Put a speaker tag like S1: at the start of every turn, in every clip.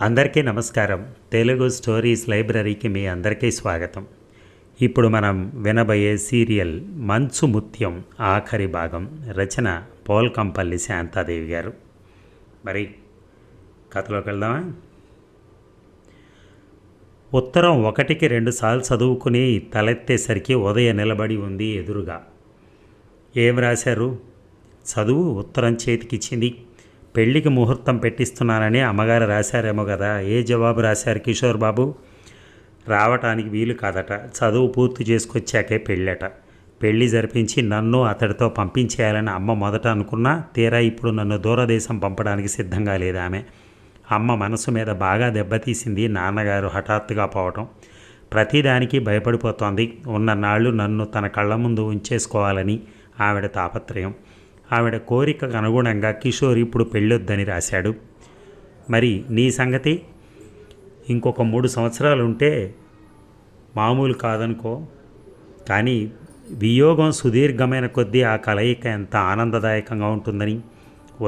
S1: అందరికీ నమస్కారం. తెలుగు స్టోరీస్ లైబ్రరీకి మీ అందరికీ స్వాగతం. ఇప్పుడు మనం వినబోయే సీరియల్ మంచు ముత్యం ఆఖరి భాగం. రచన పోల్కంపల్లి శాంతాదేవి గారు. మరి కథలోకి వెళ్దామా? ఉత్తరం 1కి 2 సార్లు చదువుకుని తలెత్తేసరికి ఉదయ నిలబడి ఉంది ఎదురుగా. ఏం రాశారు? చదువు ఉత్తరం చేతికిచ్చింది. పెళ్ళికి ముహూర్తం పెట్టిస్తున్నానని అమ్మగారు రాశారేమో కదా. ఏ జవాబు రాశారు కిషోర్ బాబు? రావటానికి వీలు కాదట, చదువు పూర్తి చేసుకొచ్చాకే పెళ్ళట. పెళ్ళి జరిపించి నన్ను అతడితో పంపించేయాలని అమ్మ మొదట అనుకున్నా, తీరా ఇప్పుడు నన్ను దూరదేశం పంపడానికి సిద్ధంగా లేదు ఆమె. అమ్మ మనసు మీద బాగా దెబ్బతీసింది నాన్నగారు హఠాత్తుగా పోవటం. ప్రతిదానికి భయపడిపోతోంది. ఉన్ననాళ్ళు నన్ను తన కళ్ళ ముందు ఉంచేసుకోవాలని ఆవిడ తాపత్రయం. ఆవిడ కోరికకు అనుగుణంగా కిషోర్ ఇప్పుడు పెళ్ళొద్దని రాశాడు. మరి నీ సంగతి? ఇంకొక 3 సంవత్సరాలు ఉంటే మామూలు కాదనుకో, కానీ వియోగం సుదీర్ఘమైన కొద్దీ ఆ కలయిక ఎంత ఆనందదాయకంగా ఉంటుందని.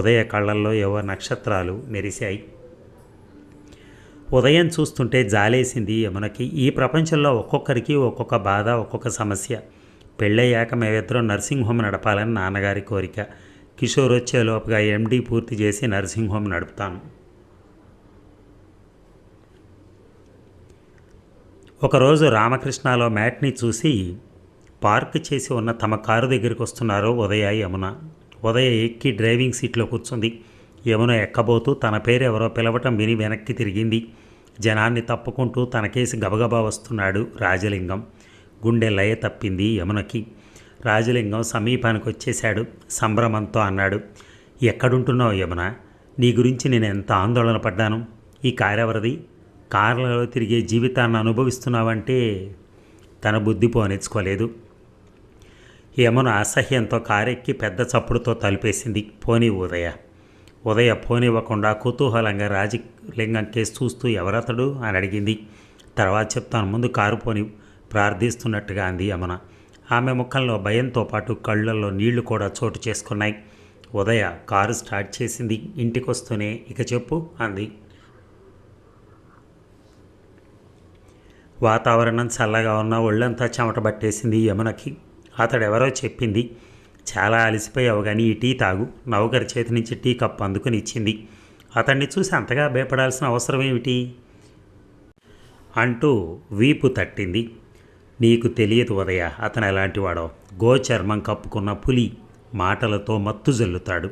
S1: ఉదయ కళ్ళల్లో ఏవో నక్షత్రాలు మెరిశాయి. ఉదయం చూస్తుంటే జాలేసింది యమునకి. ఈ ప్రపంచంలో ఒక్కొక్కరికి ఒక్కొక్క బాధ, ఒక్కొక్క సమస్య. పెళ్ళయ్యాక మేమిద్దరం నర్సింగ్ హోమ్ నడపాలని నాన్నగారి కోరిక. కిషోర్ వచ్చేలోపుగా ఎండీ పూర్తి చేసి నర్సింగ్ హోమ్ నడుపుతాను. ఒకరోజు రామకృష్ణలో మ్యాట్ని చూసి పార్క్ చేసి ఉన్న తమ కారు దగ్గరికి వస్తున్నారు ఉదయ, యమున. ఉదయ ఎక్కి డ్రైవింగ్ సీట్లో కూర్చుంది. యమున ఎక్కబోతూ తన పేరు ఎవరో పిలవటం విని వెనక్కి తిరిగింది. జనాన్ని తప్పుకుంటూ తనకేసి గబగబా వస్తున్నాడు రాజలింగం. గుండె లయ తప్పింది యమునకి. రాజలింగం సమీపానికి వచ్చేశాడు. సంభ్రమంతో అన్నాడు, ఎక్కడుంటున్నావు యమున? నీ గురించి నేను ఎంత ఆందోళన పడ్డాను. ఈ కారెవరిది? కార్లలో తిరిగే జీవితాన్ని అనుభవిస్తున్నావంటే. తన బుద్ధి పోనిచ్చుకోలేదు. యమున అసహ్యంతో కారెక్కి పెద్ద చప్పుడుతో తలుపేసింది. పోనీ ఉదయ. ఉదయ పోనివ్వకుండా కుతూహలంగా రాజలింగం కేసు చూస్తూ ఎవరతడు అని అడిగింది. తర్వాత చెప్తాను, ముందు కారు పోని ప్రార్థిస్తున్నట్టుగా అంది యమున. ఆమె ముఖంలో భయంతో పాటు కళ్ళల్లో నీళ్లు కూడా చోటు చేసుకున్నాయి. ఉదయ కారు స్టార్ట్ చేసింది. ఇంటికొస్తూనే ఇక చెప్పు అంది. వాతావరణం చల్లగా ఉన్న ఒళ్ళంతా చెమట పట్టేసింది యమునకి. అతడెవరో చెప్పింది, చాలా అలసిపోయావు కానీ ఈ టీ తాగు. నౌకరి చేతి నుంచి టీ కప్పు అందుకుని ఇచ్చింది. అతన్ని చూసి అంతగా భయపడాల్సిన అవసరం ఏమిటి అంటూ వీపు తట్టింది. నీకు తెలియదు ఉదయ, అతను ఎలాంటి వాడో. గోచర్మం కప్పుకున్న పులి, మాటలతో మత్తు జల్లుతాడు.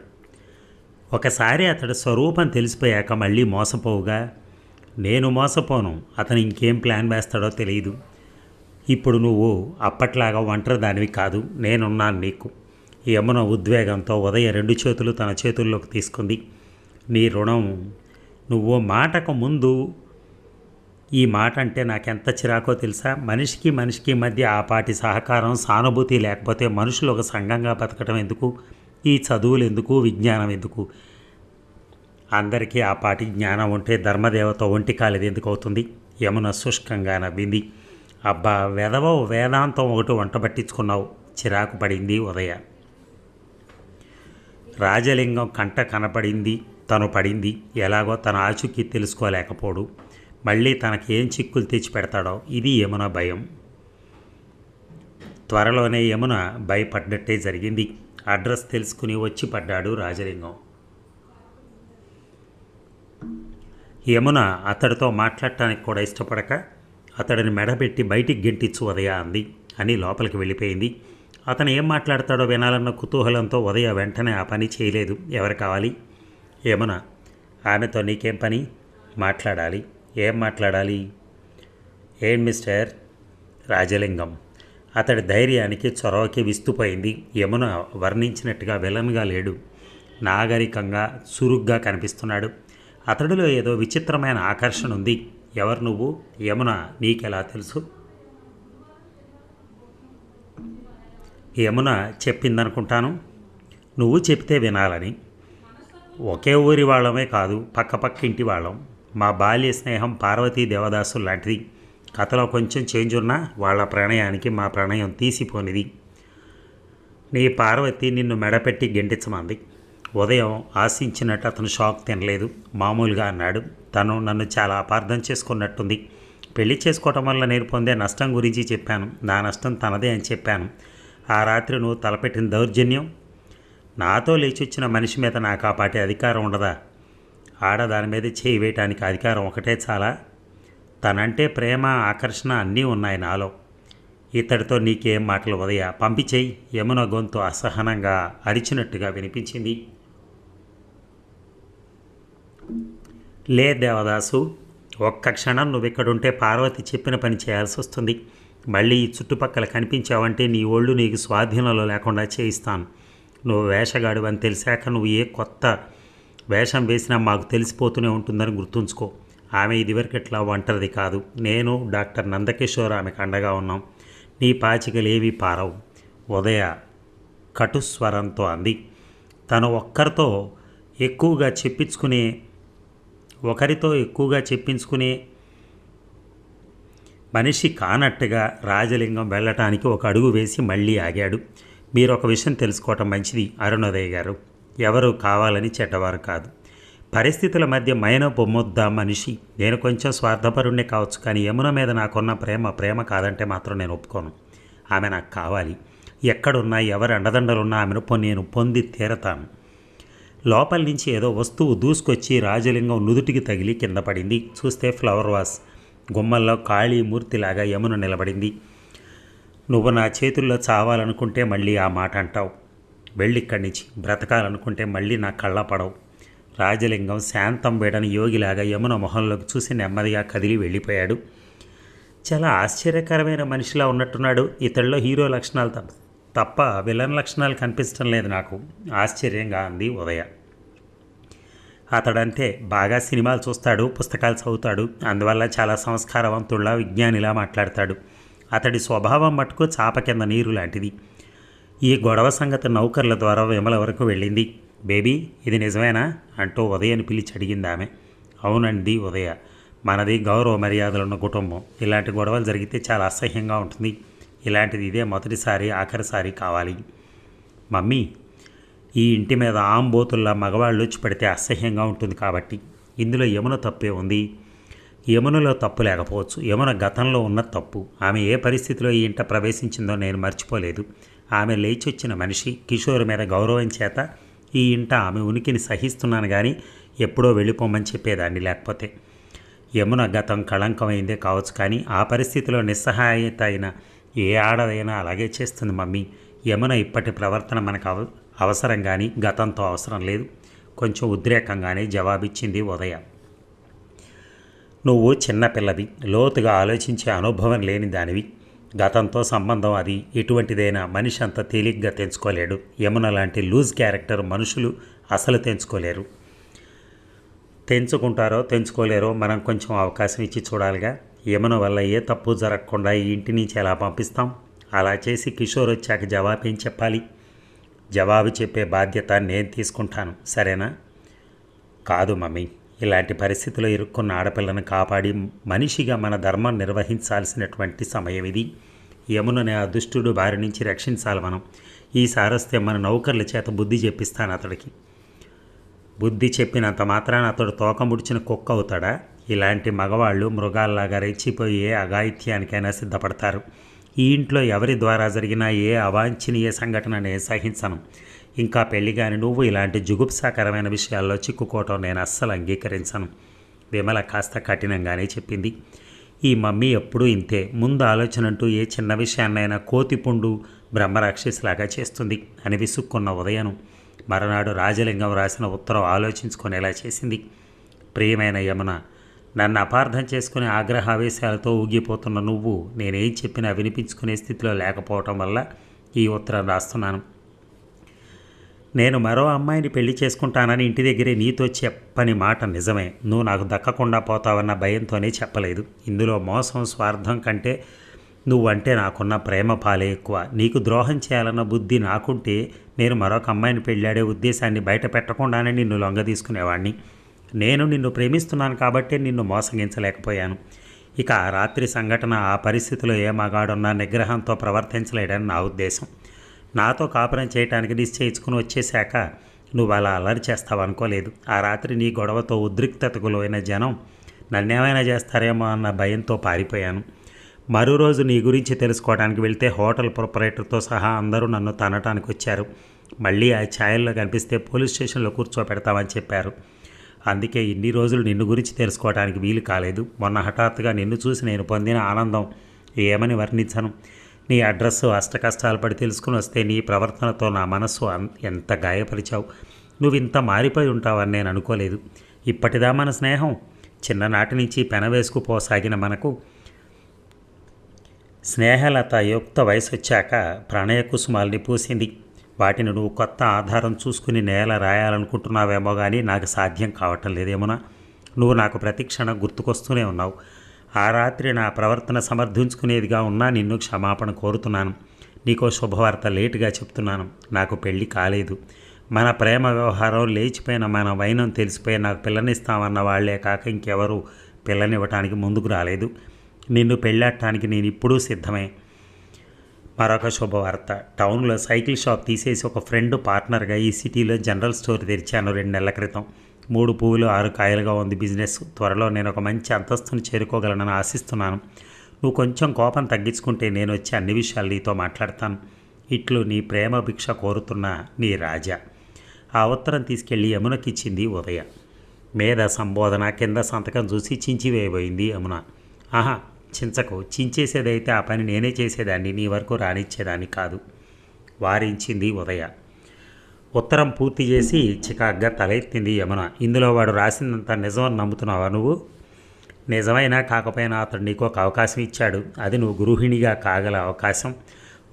S1: ఒకసారి అతడి స్వరూపం తెలిసిపోయాక మళ్ళీ మోసపోవుగా. నేను మోసపోను. అతను ఇంకేం ప్లాన్ వేస్తాడో తెలియదు. ఇప్పుడు నువ్వు అప్పట్లాగా ఒంటరి దానివి కాదు, నేనున్నాను నీకు. యమున ఉద్వేగంతో ఉదయ 2 చేతులు తన చేతుల్లోకి తీసుకుంది. నీ రుణం. నువ్వు మాటకు ముందు ఈ మాట అంటే నాకెంత చిరాకో తెలుసా? మనిషికి మనిషికి మధ్య ఆ పాటి సహకారం, సానుభూతి లేకపోతే మనుషులు ఒక సంఘంగా బతకటం ఎందుకు? ఈ చదువులు ఎందుకు? విజ్ఞానం ఎందుకు? అందరికీ ఆ పాటి జ్ఞానం ఉంటే ధర్మదేవత ఒంటి కాలేది ఎందుకు అవుతుంది? యమున శుష్కంగా నవ్వింది. అబ్బా వెధవ వేదాంతం ఒకటి వంట పట్టించుకున్నావు. చిరాకు పడింది ఉదయ. రాజలింగం కంట కనపడింది, తను పడింది. ఎలాగో తన ఆచూకీ తెలుసుకోలేకపోడు. మళ్ళీ తనకి ఏం చిక్కులు తెచ్చి పెడతాడో, ఇది యమున భయం. త్వరలోనే యమున భయపడ్డట్టే జరిగింది. అడ్రస్ తెలుసుకుని వచ్చి పడ్డాడు రాజలింగం. యమున అతడితో మాట్లాడటానికి కూడా ఇష్టపడక అతడిని మెడబెట్టి బయటికి గెంటిచ్చు ఉదయ అంది అని లోపలికి వెళ్ళిపోయింది. అతను ఏం మాట్లాడతాడో వినాలన్న కుతూహలంతో ఉదయ వెంటనే ఆ పని చేయలేదు. ఎవరు కావాలి? యమున. ఆమెతో నీకేం పని? మాట్లాడాలి. ఏం మాట్లాడాలి? ఏం మిస్టర్? రాజలింగం. అతడి ధైర్యానికి చొరవకి విస్తుపోయింది. యమున వర్ణించినట్టుగా విలన్గా లేడు. నాగరికంగా చురుగ్గా కనిపిస్తున్నాడు. అతడిలో ఏదో విచిత్రమైన ఆకర్షణ ఉంది. ఎవరు నువ్వు? యమున. నీకెలా తెలుసు? యమున చెప్పిందనుకుంటాను. నువ్వు చెప్తే వినాలని. ఒకే ఊరి వాళ్ళమే కాదు, పక్క ఇంటి వాళ్ళం. మా బాల్య స్నేహం పార్వతీ దేవదాసు లాంటిది. కథలో కొంచెం చేంజ్ ఉన్నా వాళ్ళ ప్రణయానికి మా ప్రణయం తీసిపోనిది. నీ పార్వతి నిన్ను మెడపెట్టి గెంటించమంది. ఉదయం ఆశించినట్టు అతను షాక్ తినలేదు. మామూలుగా అన్నాడు. తను నన్ను చాలా అపార్థం చేసుకున్నట్టుంది. పెళ్లి చేసుకోవటం వల్ల నేను పొందే నష్టం గురించి చెప్పాను. నా నష్టం తనదే అని చెప్పాను. ఆ రాత్రి నువ్వు తలపెట్టిన దౌర్జన్యం, నాతో లేచొచ్చిన మనిషి మీద నాకు ఆ పాటి అధికారం ఉండదా? ఆడదాని మీద చేయి వేయటానికి అధికారం ఒకటే చాలా? తనంటే ప్రేమ, ఆకర్షణ అన్నీ ఉన్నాయి నాలో. ఇతడితో నీకేం మాటలు ఉదయ, పంపించేయి. యమున గొంతు అసహనంగా అరిచినట్టుగా వినిపించింది. లే దేవదాసు, ఒక్క క్షణం నువ్వు ఇక్కడుంటే పార్వతి చెప్పిన పని చేయాల్సి వస్తుంది. మళ్ళీ ఈ చుట్టుపక్కల కనిపించావంటే నీ ఒళ్ళు నీకు స్వాధీనంలో లేకుండా చేయిస్తాను. నువ్వు వేషగాడు అని తెలిసాక నువ్వు ఏ కొత్త వేషం వేసినా మాకు తెలిసిపోతూనే ఉంటుందని గుర్తుంచుకో. ఆమె ఇదివరకట్లా ఒంటరిది కాదు. నేను డాక్టర్ నందకిషోర్ ఆమెకు అండగా ఉన్నాం. నీ పాచికలేవి పారవు, ఉదయ కటుస్వరంతో అంది. తను ఒకరితో ఎక్కువగా చెప్పించుకునే మనిషి కానట్టుగా రాజలింగం వెళ్ళటానికి ఒక అడుగు వేసి మళ్ళీ ఆగాడు. మీరు ఒక విషయం తెలుసుకోవటం మంచిది అరుణోదయ్ గారు. ఎవరు కావాలని చెడ్డవారు కాదు. పరిస్థితుల మధ్య మైన బొమ్మొద్దా మనిషి. నేను కొంచెం స్వార్థపరుణ్ణే కావచ్చు, కానీ యమున మీద నాకున్న ప్రేమ కాదంటే మాత్రం నేను ఒప్పుకోను. ఆమె నాకు కావాలి. ఎక్కడున్నా ఎవరి అండదండలున్నా ఆమెను నేను పొంది తీరతాను. లోపల నుంచి ఏదో వస్తువు దూసుకొచ్చి రాజలింగం నుదుటికి తగిలి కింద పడింది. చూస్తే ఫ్లవర్ వాస్ గుమ్మల్లో ఖాళీ మూర్తిలాగా యమున నిలబడింది. నువ్వు నా చేతుల్లో చావాలనుకుంటే మళ్ళీ ఆ మాట అంటావు. వెళ్ళిక్కడి నుంచి. బ్రతకాలనుకుంటే మళ్ళీ నా కళ్ళ పడవు. రాజలింగం శాంతం వేడని యోగిలాగా యమున మొహంలోకి చూసి నెమ్మదిగా కదిలి వెళ్ళిపోయాడు. చాలా ఆశ్చర్యకరమైన మనిషిలా ఉన్నట్టున్నాడు. ఇతడిలో హీరో లక్షణాలు తప్ప విలన్ లక్షణాలు కనిపించడం లేదు నాకు, ఆశ్చర్యంగా అంది ఉదయ. అతడంతే, బాగా సినిమాలు చూస్తాడు, పుస్తకాలు చదువుతాడు. అందువల్ల చాలా సంస్కారవంతుల్లా, విజ్ఞానిలా మాట్లాడతాడు. అతడి స్వభావం మటుకు చాప కింద నీరు లాంటిది. ఈ గొడవ సంగతి నౌకర్ల ద్వారా విమల వరకు వెళ్ళింది. బేబీ, ఇది నిజమేనా అంటూ ఉదయని పిలిచి అడిగింది ఆమె. అవునండి ఉదయ, మనది గౌరవ మర్యాదలున్న కుటుంబం. ఇలాంటి గొడవలు జరిగితే చాలా అసహ్యంగా ఉంటుంది. ఇలాంటిది ఇదే మొదటిసారి, ఆఖరిసారి కావాలి. మమ్మీ, ఈ ఇంటి మీద ఆంబోతుల్లా మగవాళ్ళు వచ్చి పడితే అసహ్యంగా ఉంటుంది. కాబట్టి ఇందులో యమున తప్పే ఉంది. యమునలో తప్పు లేకపోవచ్చు. యమున గతంలో ఉన్న తప్పు. ఆమె ఏ పరిస్థితిలో ఈ ఇంట ప్రవేశించిందో నేను మర్చిపోలేదు. ఆమె లేచొచ్చిన మనిషి. కిషోర్ మీద గౌరవం చేత ఈ ఇంట ఆమె ఉనికిని సహిస్తున్నాను, కానీ ఎప్పుడో వెళ్ళిపోమని చెప్పేదాన్ని. లేకపోతే యమున గతం కళంకమైందే కావచ్చు, కానీ ఆ పరిస్థితిలో నిస్సహాయత అయిన ఏ ఆడదైనా అలాగే చేస్తుంది మమ్మీ. యమున ఇప్పటి ప్రవర్తన మనకు అవసరం, కానీ గతంతో అవసరం లేదు. కొంచెం ఉద్రేకంగానే జవాబిచ్చింది ఉదయ. నువ్వు చిన్నపిల్లవి, లోతుగా ఆలోచించే అనుభవం లేని దానివి. గతంతో సంబంధం అది ఎటువంటిదైనా మనిషి అంత తేలిగ్గా తెంచుకోలేడు. యమున లాంటి లూజ్ క్యారెక్టర్ మనుషులు అసలు తెంచుకోలేరు. తెంచుకుంటారో తెంచుకోలేరో మనం కొంచెం అవకాశం ఇచ్చి చూడాలిగా. యమున వల్ల ఏ తప్పు జరగకుండా ఈ ఇంటి నుంచి ఎలా పంపిస్తాం? అలా చేసి కిషోర్ వచ్చాక జవాబు ఏం చెప్పాలి? జవాబు చెప్పే బాధ్యత నేను తీసుకుంటాను, సరేనా? కాదు మమ్మీ, ఇలాంటి పరిస్థితిలో ఇరుక్కున్న ఆడపిల్లను కాపాడి మనిషిగా మన ధర్మం నిర్వహించాల్సినటువంటి సమయం ఇది. యమునని ఆ దుష్టుడు బారి నుంచి రక్షించాలి మనం. ఈసారి వస్తే మన నౌకర్ల చేత బుద్ధి చెప్పిస్తాను అతడికి. బుద్ధి చెప్పినంత మాత్రాన అతడు తోక ముడిచిన కుక్క అవుతాడా? ఇలాంటి మగవాళ్ళు మృగాల్లాగా రెచ్చిపోయి ఏ అఘాయిత్యానికైనా సిద్ధపడతారు. ఈ ఇంట్లో ఎవరి ద్వారా జరిగినా ఏ అవాంఛనీయ సంఘటన నేను సహించను. ఇంకా పెళ్లి కాని నువ్వు ఇలాంటి జుగుప్సాకరమైన విషయాల్లో చిక్కుకోవటం నేను అస్సలు అంగీకరించను. విమల కాస్త కఠినంగానే చెప్పింది. ఈ మమ్మీ ఎప్పుడూ ఇంతే. ముందు ఆలోచన అంటూ ఏ చిన్న విషయాన్నైనా కోతిపుండు బ్రహ్మరాక్షసిలాగా చేస్తుంది అని విసుక్కున్న ఉదయను మరనాడు రాజలింగం రాసిన ఉత్తరం ఆలోచించుకునేలా చేసింది. ప్రియమైన యమున, నన్ను అపార్థం చేసుకునే ఆగ్రహావేశాలతో ఊగిపోతున్న నువ్వు నేనేం చెప్పినా వినిపించుకునే స్థితిలో లేకపోవటం వల్ల ఈ ఉత్తరం రాస్తున్నాను. నేను మరో అమ్మాయిని పెళ్లి చేసుకుంటానని ఇంటి దగ్గరే నీతో చెప్పని మాట నిజమే. నువ్వు నాకు దక్కకుండా పోతావన్న భయంతోనే చెప్పలేదు. ఇందులో మోసం, స్వార్థం కంటే నువ్వంటే నాకున్న ప్రేమ పాలే ఎక్కువ. నీకు ద్రోహం చేయాలన్న బుద్ధి నాకుంటే నేను మరొక అమ్మాయిని పెళ్ళాడే ఉద్దేశాన్ని బయట పెట్టకుండానే నిన్ను లొంగ తీసుకునేవాడిని. నేను నిన్ను ప్రేమిస్తున్నాను కాబట్టే నిన్ను మోసగించలేకపోయాను. ఇక ఆ రాత్రి సంఘటన, ఆ పరిస్థితిలో ఏ మగాడున్నా నిగ్రహంతో ప్రవర్తించలేడని నా ఉద్దేశం. నాతో కాపురం చేయటానికి నిశ్చయించుకుని వచ్చేశాక నువ్వు అలా అల్లరి చేస్తావు అనుకోలేదు. ఆ రాత్రి నీ గొడవతో ఉద్రిక్తతకు లోన జనం నన్నేమైనా చేస్తారేమో అన్న భయంతో పారిపోయాను. మరో రోజు నీ గురించి తెలుసుకోవడానికి వెళ్తే హోటల్ ప్రొపరేటర్తో సహా అందరూ నన్ను తనటానికి వచ్చారు. మళ్ళీ ఆ ఛాయల్లో కనిపిస్తే పోలీస్ స్టేషన్లో కూర్చోపెడతామని చెప్పారు. అందుకే ఇన్ని రోజులు నిన్ను గురించి తెలుసుకోవడానికి వీలు కాలేదు. మొన్న హఠాత్తుగా నిన్ను చూసి నేను పొందిన ఆనందం ఏమని వర్ణించను. నీ అడ్రస్సు అష్టకష్టాలు పడి తెలుసుకుని వస్తే నీ ప్రవర్తనతో నా మనస్సు ఎంత గాయపరిచావు. నువ్వు ఇంత మారిపోయి ఉంటావని నేను అనుకోలేదు. ఇప్పటిదా మన స్నేహం? చిన్ననాటి నుంచి పెనవేసుకుపోసాగిన మనకు స్నేహలత యుక్త వయసు వచ్చాక ప్రణయ కుసుమాల్ని పూసింది. వాటిని నువ్వు కొత్త ఆధారం చూసుకుని నేల రాయాలనుకుంటున్నావేమో కానీ నాకు సాధ్యం కావటం లేదేమోనా. నువ్వు నాకు ప్రతిక్షణం గుర్తుకొస్తూనే ఉన్నావు. ఆ రాత్రి నా ప్రవర్తన సమర్థించుకునేదిగా ఉన్నా నిన్ను క్షమాపణ కోరుతున్నాను. నీకో శుభవార్త లేటుగా చెప్తున్నాను. నాకు పెళ్ళి కాలేదు. మన ప్రేమ వ్యవహారం లేచిపోయిన మన వైనం తెలిసిపోయి నాకు పిల్లనిస్తామన్న వాళ్లే కాక ఇంకెవరు పిల్లనివ్వటానికి ముందుకు రాలేదు. నిన్ను పెళ్ళాడటానికి నేను ఇప్పుడూ సిద్ధమే. మరొక శుభవార్త. టౌన్లో సైకిల్ షాప్ తీసేసి ఒక ఫ్రెండ్ పార్ట్నర్గా ఈ సిటీలో జనరల్ స్టోర్ తెరిచాను 2 నెలల క్రితం. 3 పువ్వులు 6 కాయలుగా ఉంది బిజినెస్. త్వరలో నేను ఒక మంచి అంతస్తును చేరుకోగలనని ఆశిస్తున్నాను. నువ్వు కొంచెం కోపం తగ్గించుకుంటే నేను వచ్చి అన్ని విషయాలు నీతో మాట్లాడతాను. ఇట్లు నీ ప్రేమ భిక్ష కోరుతున్న నీ రాజా. ఆ ఉత్తరం తీసుకెళ్లి యమునకిచ్చింది ఉదయ. మీద సంబోధన, కింద సంతకం చూసి చించివేయబోయింది యమున. ఆహా, చించకు. చించేసేదైతే ఆ పని నేనే చేసేదాన్ని, నీ వరకు రానిచ్చేదాన్ని కాదు వారించింది ఉదయ. ఉత్తరం పూర్తి చేసి చికాగ్గా తలెత్తింది యమున. ఇందులో వాడు రాసిందంత నిజమని నమ్ముతున్నావా నువ్వు? నిజమైనా కాకపోయినా అతడు నీకు ఒక అవకాశం ఇచ్చాడు. అది నువ్వు గృహిణిగా కాగల అవకాశం.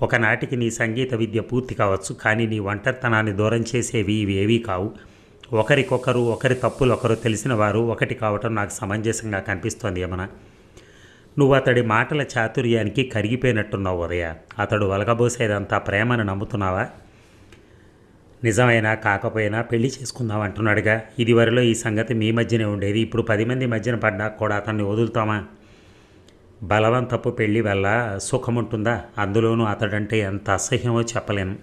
S1: ఒకనాటికి నీ సంగీత విద్య పూర్తి కావచ్చు, కానీ నీ ఒంటరితనాన్ని దూరం చేసేవి ఇవేవీ కావు. ఒకరికొకరు, ఒకరి తప్పులు ఒకరు తెలిసిన వారు ఒకటి కావటం నాకు సమంజసంగా కనిపిస్తోంది యమున. నువ్వు అతడి మాటల చాతుర్యానికి కరిగిపోయినట్టున్నావు ఉదయ. అతడు వలగబోసేదంతా ప్రేమను నమ్ముతున్నావా? నిజమైనా కాకపోయినా పెళ్లి చేసుకుందాం అంటున్నాడుగా. ఇదివరలో ఈ సంగతి మీ మధ్యనే ఉండేది. ఇప్పుడు 10 మంది మధ్యన పడ్డా కూడా అతన్ని వదులుతామా? బలవంతపు పెళ్లి వల్ల సుఖముంటుందా? అందులోనూ అతడంటే ఎంత అసహ్యమో చెప్పలేను.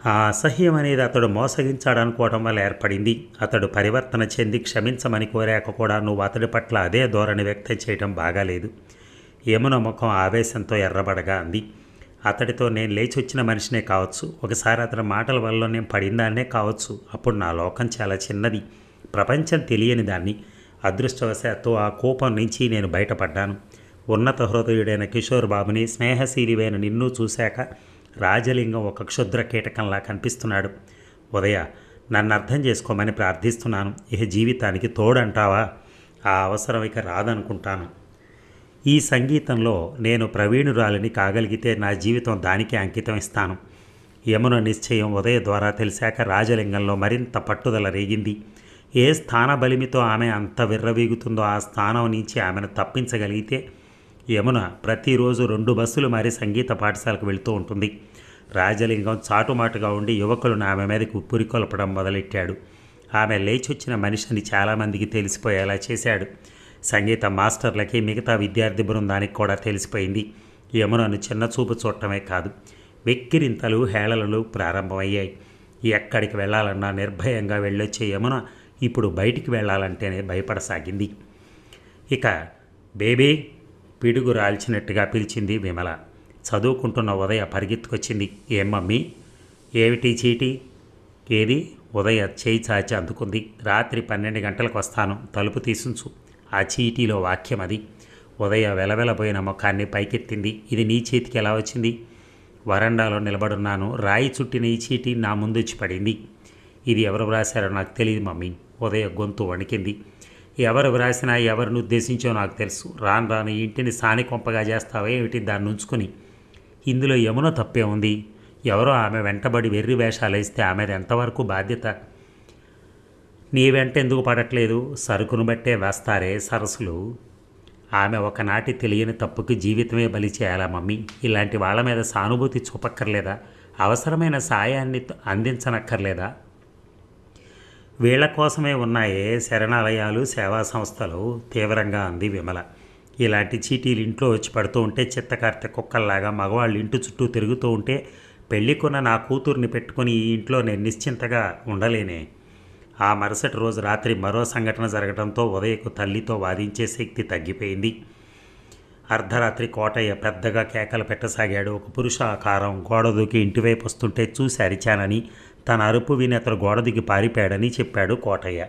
S1: ఆ అసహ్యం అనేది అతడు మోసగించాడనుకోవడం వల్ల ఏర్పడింది. అతడు పరివర్తన చెంది క్షమించమని కోరాక కూడా నువ్వు అతడి పట్ల అదే ధోరణి వ్యక్తం చేయడం బాగాలేదు. యమున ముఖం ఆవేశంతో ఎర్రబడగా అంది. అతడితో నేను లేచి వచ్చిన మనిషినే కావచ్చు, ఒకసారి అతని మాటల వల్ల నేను పడిందాన్నే కావచ్చు. అప్పుడు నా లోకం చాలా చిన్నది, ప్రపంచం తెలియని దాన్ని. అదృష్టవశాత్తు ఆ కోపం నుంచి నేను బయటపడ్డాను. ఉన్నత హృదయుడైన కిషోర్ బాబుని, స్నేహశీలివైన నిన్ను చూశాక రాజలింగం ఒక క్షుద్ర కీటకంలా కనిపిస్తున్నాడు. ఉదయ, నన్ను అర్థం చేసుకోమని ప్రార్థిస్తున్నాను. ఇక జీవితానికి తోడంటావా? ఆ అవసరం ఇక రాదనుకుంటాను. ఈ సంగీతంలో నేను ప్రవీణురాలిని కాగలిగితే నా జీవితం దానికే అంకితం ఇస్తాను. యమున నిశ్చయం ఉదయ ద్వారా తెలిసాక రాజలింగంలో మరింత పట్టుదల రేగింది. ఏ స్థాన బలిమితో ఆమె అంత విర్రవీగుతుందో ఆ స్థానం నుంచి ఆమెను తప్పించగలిగితే. యమున ప్రతిరోజు 2 బస్సులు మారి సంగీత పాఠశాలకు వెళుతూ ఉంటుంది. రాజలింగం చాటుమాటుగా ఉండి యువకులను ఆమె మీదకి పురికొల్పడం మొదలెట్టాడు. ఆమె లేచొచ్చిన మనిషిని చాలామందికి తెలిసిపోయేలా చేశాడు. సంగీత మాస్టర్లకి, మిగతా విద్యార్థి బృందానికి కూడా తెలిసిపోయింది. యమునను చిన్నచూపు చూడటమే కాదు, వెక్కిరింతలు, హేళనలు ప్రారంభమయ్యాయి. ఎక్కడికి వెళ్ళాలన్నా నిర్భయంగా వెళ్ళొచ్చే యమున ఇప్పుడు బయటికి వెళ్ళాలంటేనే భయపడసాగింది. ఇక బేబీ, పిడుగు రాల్చినట్టుగా పిలిచింది విమల. చదువుకుంటున్న ఉదయ పరిగెత్తుకొచ్చింది. ఏం మమ్మీ? ఏమిటి చీటీ? ఏది? ఉదయ చేయి చాచి అందుకుంది. రాత్రి 12 గంటలకు వస్తాను, తలుపు తీసుంచు. ఆ చీటీలో వాక్యం అది. ఉదయ వెలవెలబోయిన ముఖాన్ని పైకెత్తింది. ఇది నీ చేతికి ఎలా వచ్చింది? వరండాలో నిలబడున్నాను, రాయి చుట్టిన ఈ చీటీ నా ముందొచ్చి పడింది. ఇది ఎవరు వ్రాశారో నాకు తెలియదు మమ్మీ. ఉదయ గొంతు వణికింది. ఎవరు వ్రాసినా ఎవరిని ఉద్దేశించో నాకు తెలుసు. రాను రాను ఇంటిని సానికొంపగా చేస్తావే ఏమిటి దాన్ని ఉంచుకొని? ఇందులో యమున తప్పే ఉంది. ఎవరో ఆమె వెంటబడి వెర్రి వేషాలు వేస్తే ఆమెది ఎంతవరకు బాధ్యత? నీ వెంట ఎందుకు పడట్లేదు? సరుకును బట్టే వేస్తారే సరస్సులు. ఆమె ఒకనాటి తెలియని తప్పుకి జీవితమే బలి చేయాలా మమ్మీ? ఇలాంటి వాళ్ళ మీద సానుభూతి చూపక్కర్లేదా? అవసరమైన సాయాన్ని అందించనక్కర్లేదా? వీళ్ల కోసమే ఉన్నాయే శరణాలయాలు, సేవా సంస్థలు, తీవ్రంగా అంది విమల. ఇలాంటి చీటీలు ఇంట్లో వచ్చి పడుతూ ఉంటే చిత్తకార్తె కుక్కల్లాగా మగవాళ్ళు ఇంటి చుట్టూ తిరుగుతూ ఉంటే పెళ్ళికొన్న నా కూతుర్ని పెట్టుకుని ఈ ఇంట్లో నేను నిశ్చింతగా ఉండలేనే. ఆ మరుసటి రోజు రాత్రి మరో సంఘటన జరగడంతో ఉదయకు తల్లితో వాదించే శక్తి తగ్గిపోయింది. అర్ధరాత్రి కోటయ్య పెద్దగా కేకలు పెట్టసాగాడు. ఒక పురుష ఆకారం గోడ దూకి ఇంటివైపు వస్తుంటే చూసి అరిచానని, తన అరుపు విని అతను గోడ దిగి పారిపోయాడని చెప్పాడు కోటయ్య.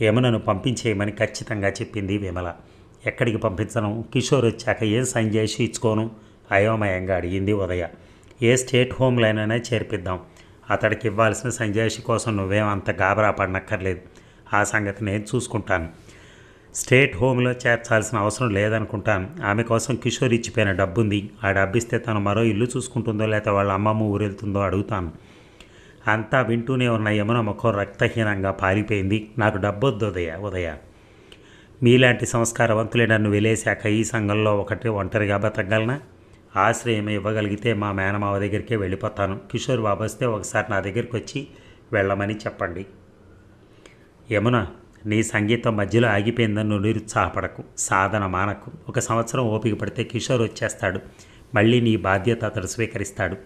S1: యమునను పంపించేయమని ఖచ్చితంగా చెప్పింది విమల. ఎక్కడికి పంపించను? కిషోర్ వచ్చాక ఏం సంజాయిషి ఇచ్చుకోను అయోమయంగా అడిగింది ఉదయ. ఏ స్టేట్ హోమ్లైనా చేర్పిద్దాం. అతడికి ఇవ్వాల్సిన సంజాయిషి కోసం నువ్వేం అంత గాబరా పడనక్కర్లేదు. ఆ సంగతి నేను చూసుకుంటాను. స్టేట్ హోమ్లో చేర్చాల్సిన అవసరం లేదనుకుంటాను. ఆమె కోసం కిషోర్ ఇచ్చిపోయిన డబ్బుంది. ఆ డబ్బు ఇస్తే తను మరో ఇల్లు చూసుకుంటుందో లేకపోతే వాళ్ళ అమ్మమ్మ ఊరెళ్తుందో అడుగుతాను. అంతా వింటూనే ఉన్న యమున ముఖం రక్తహీనంగా పారిపోయింది. నాకు డబ్బొద్దు ఉదయ. మీలాంటి సంస్కారవంతులే నన్ను వెలేశాక ఈ సంఘంలో ఒంటరిగా బతకగలనా? ఆశ్రయం ఇవ్వగలిగితే మా మేనమావ దగ్గరికే వెళ్ళిపోతాను. కిషోర్ బాబు వస్తే ఒకసారి నా దగ్గరికి వచ్చి వెళ్ళమని చెప్పండి. యమున, నీ సంగీతం మధ్యలో ఆగిపోయిందని నువ్వు నిరుత్సాహపడకు, సాధన మానకు. 1 సంవత్సరం ఓపిక పడితే కిషోర్ వచ్చేస్తాడు. మళ్ళీ నీ బాధ్యత అతడు స్వీకరిస్తాడు.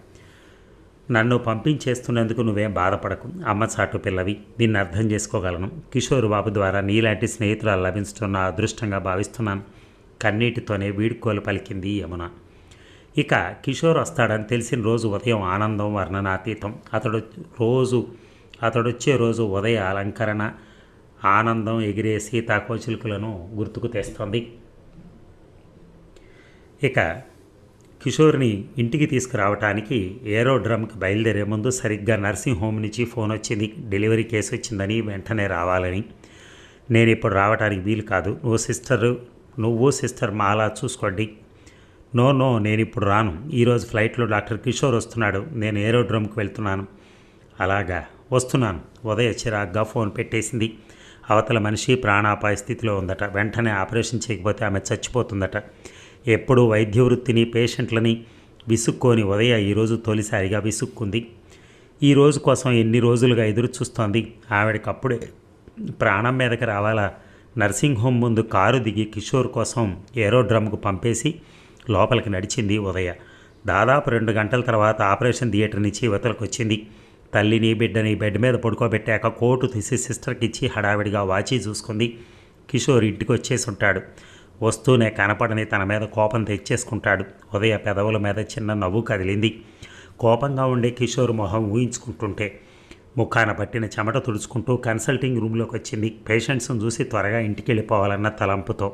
S1: నన్ను పంపించేస్తున్నందుకు నువ్వేం బాధపడకు. అమ్మ చాటు పిల్లవి, నిన్ను అర్థం చేసుకోగలను. కిషోర్ బాబు ద్వారా నీలాంటి స్నేహితురాలు లభించడం నా అదృష్టంగా భావిస్తున్నాను. కన్నీటితోనే వీడ్కోలు పలికింది యమున. ఇక కిషోర్ వస్తాడని తెలిసిన రోజు ఉదయం ఆనందం వర్ణనాతీతం. అతడొచ్చే రోజు ఉదయ అలంకరణ ఆనందం ఎగిరే సీతాకోచిలుకలను గుర్తుకు తెస్తోంది. ఇక కిషోర్ని ఇంటికి తీసుకురావటానికి ఏరోడ్రమ్కి బయలుదేరే ముందు సరిగ్గా నర్సింగ్ హోమ్ నుంచి ఫోన్ వచ్చింది. డెలివరీ కేసు వచ్చిందని వెంటనే రావాలని. నేను ఇప్పుడు రావడానికి వీలు కాదు. నువ్వు సిస్టర్ మాలా చూసుకోండి. నో, నేను ఇప్పుడు రాను. ఈరోజు ఫ్లైట్లో డాక్టర్ కిషోర్ వస్తున్నాడు. నేను ఏరోడ్రమ్కి వెళ్తున్నాను. అలాగా, వస్తున్నాను. ఉదయ చిరాగ్గా ఫోన్ పెట్టేసింది. అవతల మనిషి ప్రాణాపాయ స్థితిలో ఉందట. వెంటనే ఆపరేషన్ చేయకపోతే ఆమె చచ్చిపోతుందట. ఎప్పుడూ వైద్య వృత్తిని పేషెంట్లని విసుక్కొని ఉదయ ఈరోజు తొలిసారిగా విసుక్కుంది. ఈ రోజు కోసం ఎన్ని రోజులుగా ఎదురు చూస్తోంది. ఆవిడకప్పుడే ప్రాణం మీదకి రావాలా? నర్సింగ్ హోమ్ ముందు కారు దిగి కిషోర్ కోసం ఏరోడ్రమ్కు పంపేసి లోపలికి నడిచింది ఉదయ. దాదాపు 2 గంటల తర్వాత ఆపరేషన్ థియేటర్ నుంచి యువతలకు వచ్చింది. తల్లిని బిడ్డని బెడ్ మీద పడుకోబెట్టాక కోటు తీసి సిస్టర్కి ఇచ్చి హడావిడిగా వాచి చూసుకుంది. కిషోర్ ఇంటికి వచ్చేసి ఉంటాడు. వస్తూనే కనపడని తన మీద కోపం తెచ్చేసుకుంటాడు. ఉదయ పెదవుల మీద చిన్న నవ్వు కదిలింది. కోపంగా ఉండే కిషోర్ మొహం ఊహించుకుంటుంటే ముఖాన పట్టిన చెమట తుడుచుకుంటూ కన్సల్టింగ్ రూమ్లోకి వచ్చింది. పేషెంట్స్ని చూసి త్వరగా ఇంటికి వెళ్ళిపోవాలన్న తలంపుతో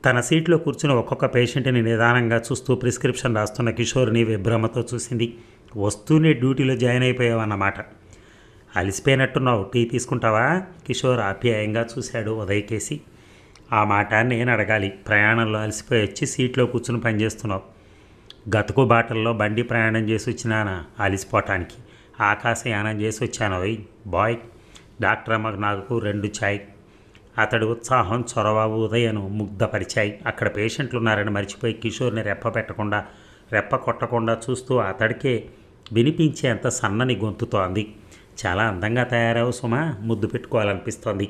S1: తన సీట్లో కూర్చుని ఒక్కొక్క పేషెంట్ని నిదానంగా చూస్తూ ప్రిస్క్రిప్షన్ రాస్తున్న కిషోర్ని విభ్రమతో చూసింది. వస్తూనే డ్యూటీలో జాయిన్ అయిపోయావన్నమాట. అలసిపోయినట్టున్నావు, టీ తీసుకుంటావా? కిషోర్ ఆప్యాయంగా చూశాడు ఉదయకేసి. ఆ మాట నేను అడగాలి. ప్రయాణంలో అలసిపోయి వచ్చి సీట్లో కూర్చుని పనిచేస్తున్నావు. గతుకు బాటల్లో బండి ప్రయాణం చేసి వచ్చినానా అలసిపోవటానికి? ఆకాశయానం చేసి వచ్చాను. బాయ్, డాక్టర్ అమ్మకు నాకు 2 చాయ్. అతడి ఉత్సాహం చొరవ ఉదయను ముగ్ధపరిచాయి. అక్కడ పేషెంట్లు ఉన్నారని మర్చిపోయి కిషోర్ని రెప్ప కొట్టకుండా చూస్తూ అతడికే వినిపించేంత సన్నని గొంతుతో అంది. చాలా అందంగా తయారావు సుమా, ముద్దు పెట్టుకోవాలనిపిస్తోంది.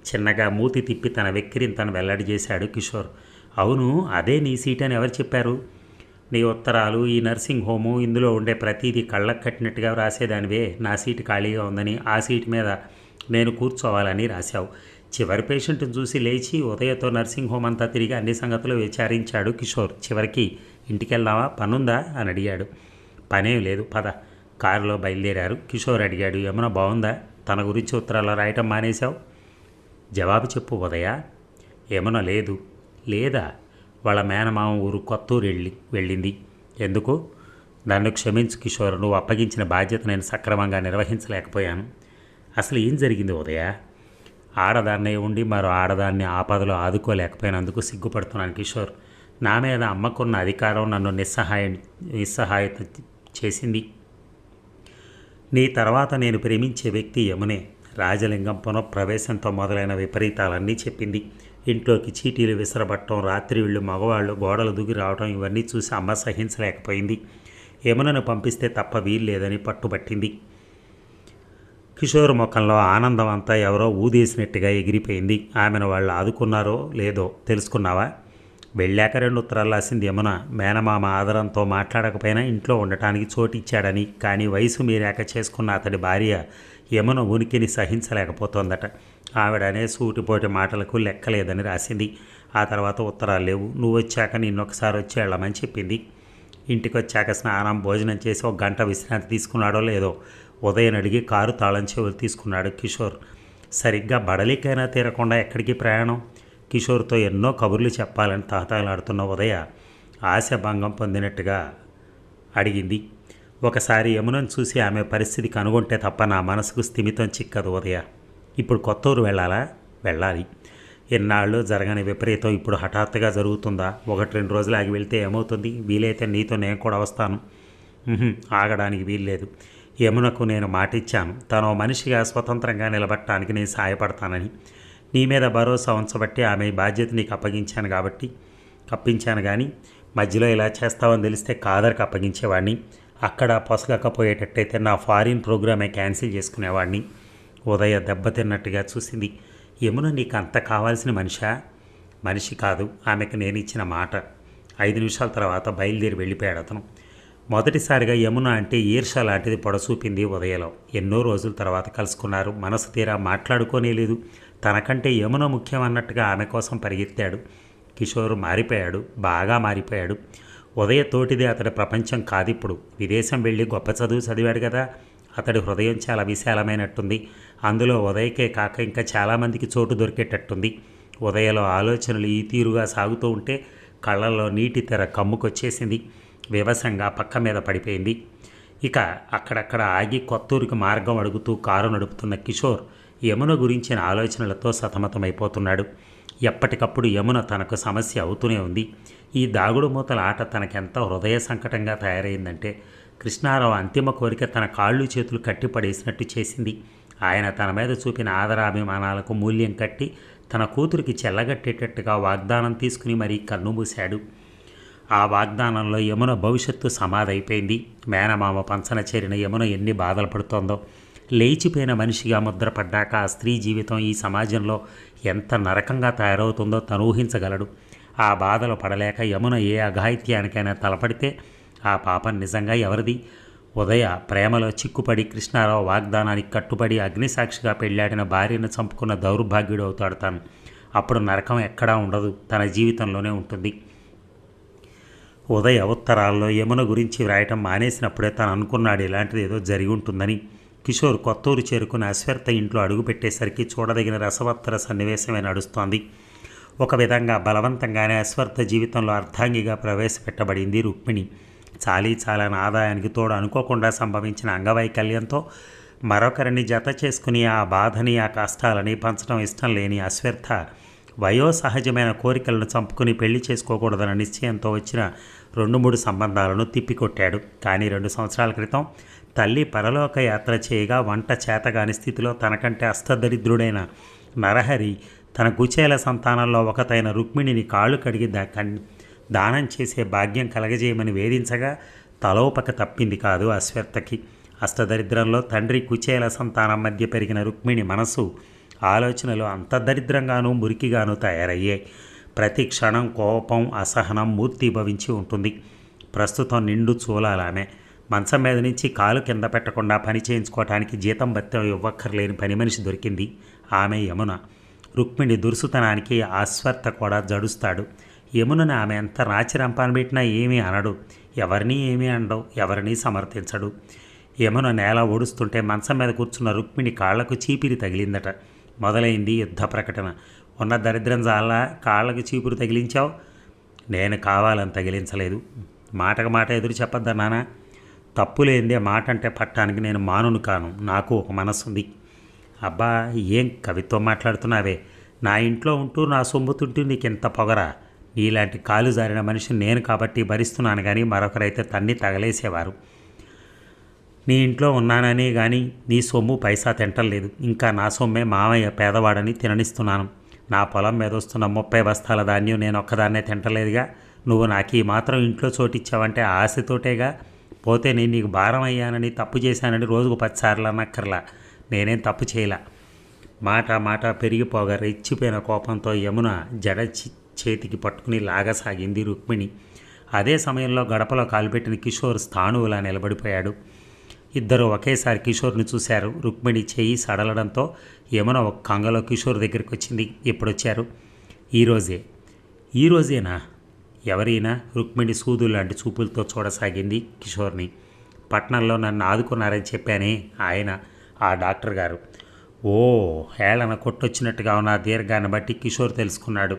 S1: చిన్నగా మూతి తిప్పి తన వెక్కిరింతను వెల్లడి చేశాడు కిషోర్. అవును, అదే నీ సీట్ అని ఎవరు చెప్పారు? నీ ఉత్తరాలు, ఈ నర్సింగ్ హోము, ఇందులో ఉండే ప్రతిదీ కళ్ళకు కట్టినట్టుగా రాసేదానివే. నా సీటు ఖాళీగా ఉందని, ఆ సీటు మీద నేను కూర్చోవాలని రాశావు. చివరి పేషెంట్ని చూసి లేచి ఉదయతో నర్సింగ్ హోమ్ అంతా తిరిగి అన్ని సంగతులు విచారించాడు కిషోర్. చివరికి ఇంటికి వెళ్దామా, పనుందా అని అడిగాడు. పనేం లేదు, పద. కారులో బయలుదేరారు. కిషోర్ అడిగాడు, యమున బాగుందా? తన గురించి ఉత్తరాలు రాయటం మానేశావు? జవాబు చెప్పు ఉదయ. యమున లేదా? వాళ్ళ మేనమామ ఊరు కొత్తూరు వెళ్ళింది. ఎందుకు? నన్ను క్షమించు కిషోర్, నువ్వు అప్పగించిన బాధ్యత నేను సక్రమంగా నిర్వహించలేకపోయాను. అసలు ఏం జరిగింది ఉదయ? ఆడదాన్నే ఉండి మరో ఆడదాన్ని ఆపదలో ఆదుకోలేకపోయినందుకు సిగ్గుపడుతున్నాను కిషోర్. నా మీద అమ్మకున్న అధికారం నన్ను నిస్సహాయత చేసింది. నీ తర్వాత నేను ప్రేమించే వ్యక్తి యమునే. రాజలింగం పునఃప్రవేశంతో మొదలైన విపరీతాలన్నీ చెప్పింది. ఇంట్లోకి చీటీలు విసరబట్టడం, రాత్రి వీళ్ళు మగవాళ్ళు గోడలు దూకి రావడం ఇవన్నీ చూసి అమ్మ సహించలేకపోయింది. యమునను పంపిస్తే తప్ప వీల్లేదని పట్టుబట్టింది. కిషోర్ ముఖంలో ఆనందం అంతా ఎవరో ఊదేసినట్టుగా ఎగిరిపోయింది. ఆమెను వాళ్ళు ఆదుకున్నారో లేదో తెలుసుకున్నావా? వెళ్ళాక 2 ఉత్తరాలు రాసింది యమున. మేనమామ ఆదరంతో మాట్లాడకపోయినా ఇంట్లో ఉండటానికి చోటిచ్చాడని, కానీ వయసు మీరాక చేసుకున్న అతడి భార్య యమున ఉనికిని సహించలేకపోతోందట. ఆవిడనే సూటిపోటి మాటలకు లెక్కలేదని రాసింది. ఆ తర్వాత ఉత్తరాలు లేవు. నువ్వు వచ్చాక నిన్నొకసారి వచ్చి వెళ్ళమని చెప్పింది. ఇంటికి వచ్చాక స్నానం భోజనం చేసి 1 గంట విశ్రాంతి తీసుకున్నాడో లేదో ఉదయం అడిగి కారు తాళం చెవులు తీసుకున్నాడు కిషోర్. సరిగ్గా బడలికైనా తీరకుండా ఎక్కడికి ప్రయాణం? కిషోర్తో ఎన్నో కబుర్లు చెప్పాలని తాతాలాడుతున్న ఉదయ ఆశ భంగం పొందినట్టుగా అడిగింది. ఒకసారి యమునను చూసి ఆమె పరిస్థితి కనుగొంటే తప్ప నా మనసుకు స్థిమితం చిక్కదు ఉదయ. ఇప్పుడు కొత్తూరు వెళ్ళాలా? వెళ్ళాలి. ఎన్నాళ్ళు జరగని విపరీతం ఇప్పుడు హఠాత్తుగా జరుగుతుందా? 1-2 రోజులు ఆగి వెళ్తే ఏమవుతుంది? వీలైతే నీతో నేను కూడా వస్తాను. ఆగడానికి వీల్లేదు. యమునకు నేను మాటిచ్చాను, తను మనిషిగా స్వతంత్రంగా నిలబడటానికి నేను సహాయపడతానని. నీ మీద భరోసా ఉంచబట్టి ఆమె బాధ్యత నీకు కప్పించాను కానీ మధ్యలో ఇలా చేస్తావని తెలిస్తే కాదరికి అప్పగించేవాడిని. అక్కడ పొసగకపోయేటట్టయితే నా ఫారిన్ ప్రోగ్రామే క్యాన్సిల్ చేసుకునేవాడిని. ఉదయ దెబ్బతిన్నట్టుగా చూసింది. యమున నీకు అంత కావాల్సిన మనిషి కాదు. ఆమెకు నేను ఇచ్చిన మాట. 5 నిమిషాల తర్వాత బయలుదేరి వెళ్ళిపోయాడు అతను. మొదటిసారిగా యమున అంటే ఈర్ష లాంటిది పొడసూపింది ఉదయలో. ఎన్నో రోజుల తర్వాత కలుసుకున్నారు. మనసు తీరా మాట్లాడుకోనే లేదు. తనకంటే యమున ముఖ్యం అన్నట్టుగా ఆమె కోసం పరిగెత్తాడు. కిషోర్ మారిపోయాడు, బాగా మారిపోయాడు. ఉదయ తోటిదే అతడి ప్రపంచం కాదిప్పుడు. విదేశం వెళ్ళి గొప్ప చదువు చదివాడు కదా. అతడి హృదయం చాలా విశాలమైనట్టుంది. అందులో ఉదయకే కాక ఇంకా చాలామందికి చోటు దొరికేటట్టుంది. ఉదయలో ఆలోచనలు ఈ తీరుగా సాగుతూ ఉంటే కళ్ళల్లో నీటి తెర కమ్ముకొచ్చేసింది. వివసంగా పక్క మీద పడిపోయింది. ఇక అక్కడక్కడ ఆగి కొత్తూరికి మార్గం అడుగుతూ కారు నడుపుతున్న కిషోర్ యమున గురించిన ఆలోచనలతో సతమతమైపోతున్నాడు. ఎప్పటికప్పుడు యమున తనకు సమస్య అవుతూనే ఉంది. ఈ దాగుడు మూతల ఆట తనకెంత హృదయ సంకటంగా తయారైందంటే కృష్ణారావు అంతిమ కోరిక తన కాళ్ళు చేతులు కట్టిపడేసినట్టు చేసింది. ఆయన తన మీద చూపిన ఆదరాభిమానాలకు మూల్యం కట్టి తన కూతురికి చెల్లగట్టేటట్టుగా వాగ్దానం తీసుకుని మరీ కన్నుమూశాడు. ఆ వాగ్దానంలో యమున భవిష్యత్తు సమాధైపోయింది. మేనమామ పంచన చేరిన యమున ఎన్ని బాధలు పడుతోందో. లేచిపోయిన మనిషిగా ముద్రపడ్డాక ఆ స్త్రీ జీవితం ఈ సమాజంలో ఎంత నరకంగా తయారవుతుందో తను ఊహించగలడు. ఆ బాధలు పడలేక యమున ఏ అఘాయిత్యానికైనా తలపడితే ఆ పాపం నిజంగా ఎవరిది? ఉదయ ప్రేమలో చిక్కుపడి కృష్ణారావు వాగ్దానానికి కట్టుబడి అగ్నిసాక్షిగా పెళ్ళాడిన భార్యను చంపుకున్న దౌర్భాగ్యుడు అవుతాడు తాను. అప్పుడు నరకం ఎక్కడా ఉండదు, తన జీవితంలోనే ఉంటుంది. ఉదయ ఉత్తరాల్లో యమున గురించి వ్రాయటం మానేసినప్పుడే తను అనుకున్నాడు ఇలాంటిది ఏదో జరిగి ఉంటుందని. కిషోర్ కొత్తూరు చేరుకుని అశ్వర్త ఇంట్లో అడుగుపెట్టేసరికి చూడదగిన రసవత్తర సన్నివేశమే నడుస్తోంది. ఒక విధంగా బలవంతంగానే అశ్వర్త జీవితంలో అర్ధాంగిగా ప్రవేశపెట్టబడింది రుక్మిణి. చాలాన ఆదాయానికి తోడు అనుకోకుండా సంభవించిన అంగవైకల్యంతో మరొకరిని జత చేసుకుని ఆ బాధని ఆ కష్టాలని పంచడం ఇష్టం లేని అశ్వర్త వయోసహజమైన కోరికలను చంపుకుని పెళ్లి చేసుకోకూడదన్న నిశ్చయంతో వచ్చిన 2-3 సంబంధాలను తిప్పికొట్టాడు. కానీ 2 సంవత్సరాల క్రితం తల్లి పరలోక యాత్ర చేయగా వంట చేతగాని స్థితిలో తనకంటే అష్టదరిద్రుడైన నరహరి తన కుచేల సంతానంలో ఒకతైన రుక్మిణిని కాళ్ళు కడిగి దానం చేసే భాగ్యం కలగజేయమని వేధించగా తలోపక తప్పింది కాదు అశ్వర్తకి. అష్టదరిద్రంలో తండ్రి కుచేల సంతానం మధ్య పెరిగిన రుక్మిణి మనసు ఆలోచనలు అంత దరిద్రంగానూ మురికిగానూ తయారయ్యాయి. ప్రతి క్షణం కోపం అసహనం మూర్తిభవించి ఉంటుంది. ప్రస్తుతం నిండు చూలాలామె. మంచం మీద నుంచి కాలు కింద పెట్టకుండా పని చేయించుకోవటానికి జీతం భత్యం ఇవ్వక్కర్లేని పని మనిషి దొరికింది. ఆమె యమున. రుక్మిణి దురుసుతనానికి అశ్వర్త కూడా జడుస్తాడు. యమునని ఆమె ఎంత రాచిరంపాన్ని పెట్టినా ఏమీ అనడు, ఎవరినీ ఏమీ అనడు, ఎవరినీ సమర్థించడు. యమున నేల ఓడుస్తుంటే మంచం మీద కూర్చున్న రుక్మిణి కాళ్లకు చీపిరి తగిలిందట. మొదలైంది యుద్ధ ప్రకటన. ఉన్న దరిద్రం చాలా కాళ్ళకు చీపురు తగిలించావు. నేను కావాలని తగిలించలేదు. మాటకు మాట ఎదురు చెప్పొద్దా నాన్న? తప్పులేందే మాట అంటే పట్టానికి నేను మానును కాను. నాకు ఒక మనసుంది. అబ్బా, ఏం కవిత్వం మాట్లాడుతున్నావే? నా ఇంట్లో ఉంటూ నా సొమ్ము తింటూ నీకు ఎంత పొగరా? నీలాంటి కాలు జారిన మనిషిని నేను కాబట్టి భరిస్తున్నాను, కానీ మరొకరైతే తన్ని తగలేసేవారు. నీ ఇంట్లో ఉన్నానని కానీ నీ సొమ్ము పైసా తింటలేదు. ఇంకా నా సొమ్మే మామయ్య పేదవాడని తిననిస్తున్నాను. నా పొలం మీద వస్తున్న 30 బస్తాల ధాన్యం నేను ఒక్కదాన్నే తింటలేదుగా. నువ్వు నాకు ఈ మాత్రం ఇంట్లో చోటిచ్చావంటే ఆశతోటేగా. పోతే నేను నీకు భారం అయ్యానని, తప్పు చేశానని రోజుకు 10 సార్లు అనక్కర్లా. నేనేం తప్పు చేయలా. మాట పెరిగిపోగా రెచ్చిపోయిన కోపంతో యమున చేతికి పట్టుకుని లాగసాగింది రుక్మిణి. అదే సమయంలో గడపలో కాలుపెట్టిన కిషోర్ స్థాణువులా నిలబడిపోయాడు. ఇద్దరు ఒకేసారి కిషోర్ని చూశారు. రుక్మిణి చెయ్యి సడలడంతో యమున ఒక కంగలో కిషోర్ దగ్గరికి వచ్చింది. ఎప్పుడొచ్చారు? ఈరోజే. ఈరోజేనా? ఎవరైనా? రుక్మిణి సూదు లాంటి చూపులతో చూడసాగింది కిషోర్ని. పట్నంలో నన్ను ఆదుకున్నారని చెప్పానే ఆయన, ఆ డాక్టర్ గారు. ఓ, హేళన కొట్టొచ్చినట్టుగా ఉన్న దీర్ఘాన్ని బట్టి కిషోర్ తెలుసుకున్నాడు.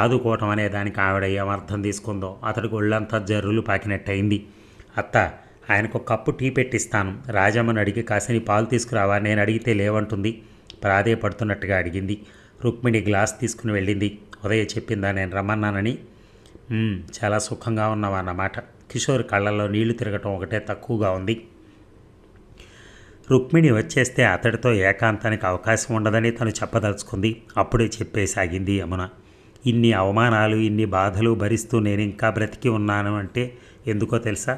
S1: ఆదుకోవటం అనే దానికి ఆవిడ ఏమర్థం తీసుకుందో. అతడికి ఒళ్ళంతా జర్రులు పాకినట్టయింది. అత్త, ఆయనకు ఒక కప్పు టీ పెట్టిస్తాను. రాజమ్మని అడిగి కాసిని పాలు తీసుకురావా? నేను అడిగితే లేవంటుంది. ప్రాధేయపడుతున్నట్టుగా అడిగింది. రుక్మిణి గ్లాస్ తీసుకుని వెళ్ళింది. ఉదయ చెప్పిందా నేను రమ్మన్నానని? చాలా సుఖంగా ఉన్నావన్నమాట. కిషోర్ కళ్ళల్లో నీళ్లు తిరగటం ఒకటే తక్కువగా ఉంది. రుక్మిణి వచ్చేస్తే అతడితో ఏకాంతానికి అవకాశం ఉండదని తను చెప్పదలుచుకుంది. అప్పుడే చెప్పేసాగింది యమున. ఇన్ని అవమానాలు, ఇన్ని బాధలు భరిస్తూ నేను ఇంకా బ్రతికి ఉన్నాను అంటే ఎందుకో తెలుసా?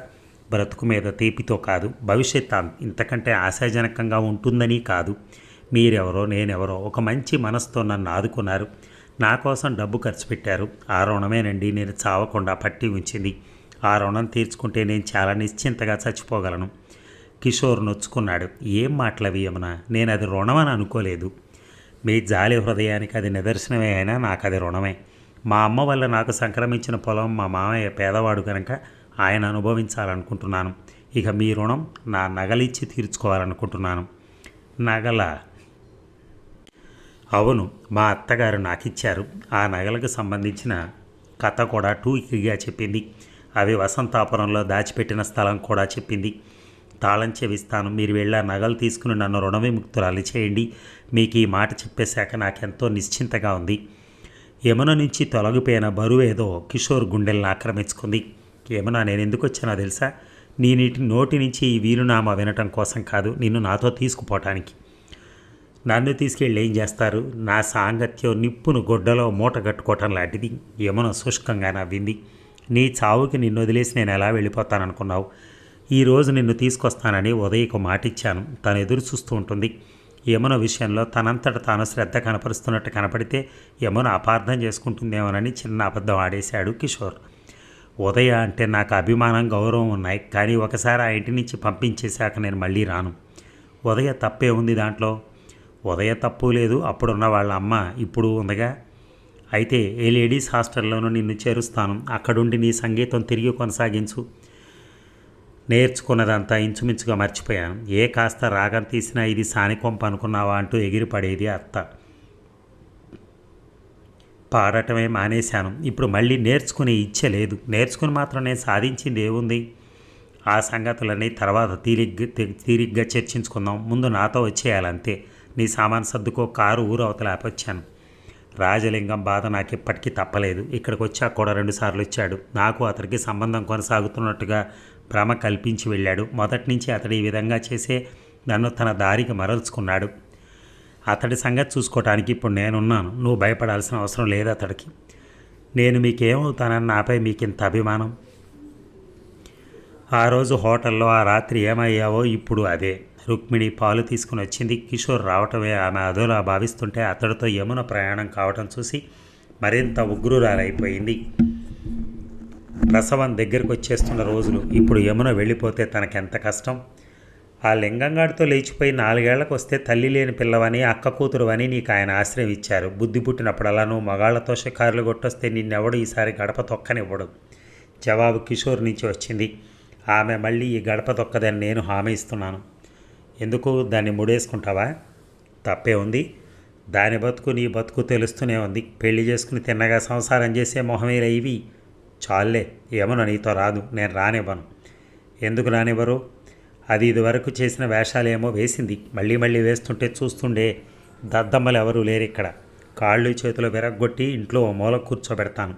S1: బ్రతుకు మీద తీపితో కాదు, భవిష్యత్ ఇంతకంటే ఆశాజనకంగా ఉంటుందని కాదు. మీరెవరో నేనెవరో ఒక మంచి మనసుతో నన్ను ఆదుకున్నారు. నా కోసం డబ్బు ఖర్చు పెట్టారు. ఆ రుణమేనండి నేను చావకుండా పట్టి ఉంచింది. ఆ రుణం తీర్చుకుంటే నేను చాలా నిశ్చింతగా చచ్చిపోగలను. కిషోర్ నొచ్చుకున్నాడు. ఏం మాటలవి యమున? నేను అది రుణమని అనుకోలేదు. మీ జాలి హృదయానికి అది నిదర్శనమే అయినా నాకు అది రుణమే. మా అమ్మ వల్ల నాకు సంక్రమించిన పొలం మా మామయ్య పేదవాడు కనుక ఆయన అనుభవించాలనుకుంటున్నాను. ఇక మీ రుణం నా నగలిచ్చి తీర్చుకోవాలనుకుంటున్నాను. నగల? అవును, మా అత్తగారు నాకిచ్చారు. ఆ నగలకు సంబంధించిన కథ కూడా టూకీగా చెప్పింది. అవి వసంతాపురంలో దాచిపెట్టిన స్థలం కూడా చెప్పింది. తాళం చెవిస్తాను, మీరు వెళ్ళి ఆ నగలు తీసుకుని నన్ను రుణ విముక్తురాలి చేయండి. మీకు ఈ మాట చెప్పేశాక నాకెంతో నిశ్చింతగా ఉంది. యమున నుంచి తొలగిపోయిన బరువేదో కిషోర్ గుండెల్ని ఆక్రమించుకుంది. యమున, నేను ఎందుకు వచ్చానో తెలుసా? నీ నోటి నుంచి ఈ వీలునామా వినటం కోసం కాదు, నిన్ను నాతో తీసుకుపోవటానికి. నన్ను తీసుకెళ్ళి ఏం చేస్తారు? నా సాంగత్యం నిప్పును గొడ్డలో మూట కట్టుకోవటం లాంటిది. యమున శుష్కంగా నవ్వింది. నీ చావుకి నిన్ను వదిలేసి నేను ఎలా వెళ్ళిపోతాననుకున్నావు? ఈరోజు నిన్ను తీసుకొస్తానని ఉదయకు మాటిచ్చాను. తను ఎదురు చూస్తూ ఉంటుంది. యమున విషయంలో తనంతట తాను శ్రద్ధ కనపరుస్తున్నట్టు కనపడితే యమున అపార్థం చేసుకుంటుందేమోనని చిన్న అబద్ధం ఆడేశాడు కిషోర్. ఉదయ అంటే నాకు అభిమానం, గౌరవం ఉన్నాయి. కానీ ఒకసారి ఆ ఇంటి నుంచి పంపించేశాక నేను మళ్ళీ రాను. ఉదయ తప్పే ఉంది దాంట్లో? ఉదయ తప్పు లేదు. అప్పుడున్న వాళ్ళ అమ్మ ఇప్పుడు ఉందిగా. అయితే ఏ లేడీస్ హాస్టల్లోనూ నిన్ను చేరుస్తాను. అక్కడుండి నీ సంగీతం తిరిగి కొనసాగించు. నేర్చుకున్నదంతా ఇంచుమించుగా మర్చిపోయాను. ఏ కాస్త రాగం తీసినా ఇది సానికొంప అనుకున్నావా అంటూ ఎగిరిపడేది అత్త. పాడటమే మానేశాను. ఇప్పుడు మళ్ళీ నేర్చుకునే ఇచ్చే లేదు. నేర్చుకుని మాత్రం నేను సాధించింది ఏముంది? ఆ సంగతులన్నీ తర్వాత తీరిగ్గా చర్చించుకుందాం. ముందు నాతో వచ్చేయాలంతే. నీ సామాన్ సర్దుకో, కారు ఊరు అవతల ఆపొచ్చాను. రాజలింగం బాధ నాకు ఇప్పటికీ తప్పలేదు. ఇక్కడికి వచ్చాక కూడా 2 సార్లు వచ్చాడు. నాకు అతడికి సంబంధం కొనసాగుతున్నట్టుగా భ్రమ కల్పించి వెళ్ళాడు. మొదటి నుంచి అతడు ఈ విధంగా చేసే నన్ను తన దారికి మరల్చుకున్నాడు. అతడి సంగతి చూసుకోవటానికి ఇప్పుడు నేనున్నాను. నువ్వు భయపడాల్సిన అవసరం లేదు అతడికి. నేను మీకేమవుతానని నాపై మీకింత అభిమానం? ఆ రోజు హోటల్లో ఆ రాత్రి ఏమయ్యావో ఇప్పుడు అదే. రుక్మిణి పాలు తీసుకుని వచ్చింది. కిషోర్ రావటమే ఆమె అదోలా భావిస్తుంటే అతడితో యమున ప్రయాణం కావటం చూసి మరింత ఉగ్రురాలైపోయింది. ప్రసవం దగ్గరికి వచ్చేస్తున్న రోజులు. ఇప్పుడు యమున వెళ్ళిపోతే తనకెంత కష్టం. ఆ లింగంగాడితో లేచిపోయి 4 ఏళ్లకు వస్తే తల్లి లేని పిల్లవని, అక్క కూతురు అని నీకు ఆయన ఆశ్రయం ఇచ్చారు. బుద్ధి పుట్టినప్పుడల్లా నువ్వు మగాళ్లతో షికారులు కొట్టొస్తే నిన్నెవడు ఈసారి గడప తొక్కనివ్వడు. జవాబు కిషోర్ నుంచి వచ్చింది. ఆమె మళ్ళీ ఈ గడప తొక్కదని నేను హామీ ఇస్తున్నాను. ఎందుకు? దాన్ని ముడేసుకుంటావా? తప్పే ఉంది. దాని బతుకు నీ బతుకు తెలుస్తూనే ఉంది. పెళ్లి చేసుకుని తిన్నగా సంసారం చేసే మొహమేలా ఇవి? చాలే, యమున నీతో రాదు. నేను రానివ్వను. ఎందుకు రానివ్వరు? అది ఇదివరకు చేసిన వేషాలేమో వేసింది. మళ్ళీ మళ్ళీ వేస్తుంటే చూస్తుండే దద్దమ్మలు ఎవరూ లేరు ఇక్కడ. కాళ్ళు చేతులు విరగ్గొట్టి ఇంట్లో మూల కూర్చోబెడతాను.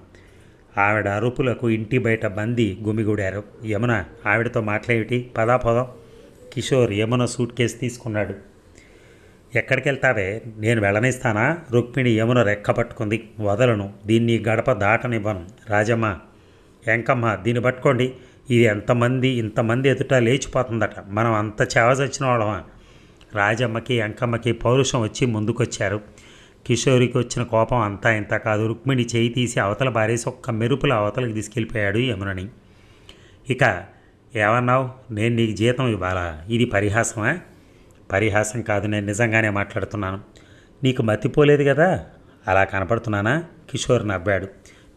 S1: ఆవిడ అరుపులకు ఇంటి బయట బందీ గుమిగూడారు. యమున, ఆవిడతో మాట్లాడేటి? పదాపదం. కిషోర్ యమున సూట్ కేసు తీసుకున్నాడు. ఎక్కడికి వెళ్తావే? నేను వెళ్ళనిస్తానా? రుక్మిణి యమున రెక్క పట్టుకుంది. వదలను. దీన్ని గడప దాటనివ్వను. రాజమ్మ, ఎంకమ్మ, దీన్ని పట్టుకోండి. ఇది ఇంతమంది ఎదుట లేచిపోతుందట. మనం అంత చేవచచ్చిన వాళ్ళమా? రాజమ్మకి ఎంకమ్మకి పౌరుషం వచ్చి ముందుకొచ్చారు. కిషోరికి వచ్చిన కోపం అంతా ఇంత కాదు. రుక్మిణి చేయి తీసి అవతల బారేసి ఒక్క మెరుపుల అవతలకి తీసుకెళ్ళిపోయాడు యమునని. ఇక ఏమన్నావు? నేను నీకు జీతం ఇవ్వాలా? ఇది పరిహాసమా? పరిహాసం కాదు, నేను నిజంగానే మాట్లాడుతున్నాను. నీకు మతిపోలేదు కదా? అలా కనపడుతున్నానా? కిషోర్ నవ్వాడు.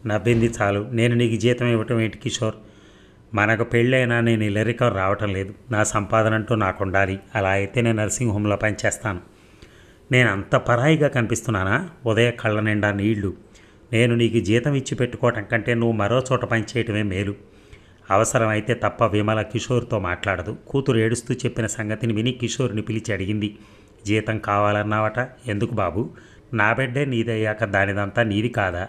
S1: నవ్వింది చాలు. నేను నీకు జీతం ఇవ్వటం ఏంటి కిషోర్? మనకు పెళ్ళైనా నేను ఇల్లరికం రావటం లేదు. నా సంపాదన అంటూ నాకు ఉండాలి. అలా అయితే నేను నర్సింగ్ హోమ్లో పనిచేస్తాను. నేను అంత పరాయిగా కనిపిస్తున్నానా? ఉదయ కళ్ళ నిండా నీళ్లు. నేను నీకు జీతం ఇచ్చి పెట్టుకోవటం కంటే నువ్వు మరో చోట పనిచేయటమే మేలు. అవసరమైతే తప్ప విమల కిషోర్తో మాట్లాడదు. కూతురు ఏడుస్తూ చెప్పిన సంగతిని విని కిషోర్ని పిలిచి అడిగింది. జీతం కావాలన్నావట? ఎందుకు బాబు? నా బిడ్డే నీదయ్యాక దానిదంతా నీది కాదా?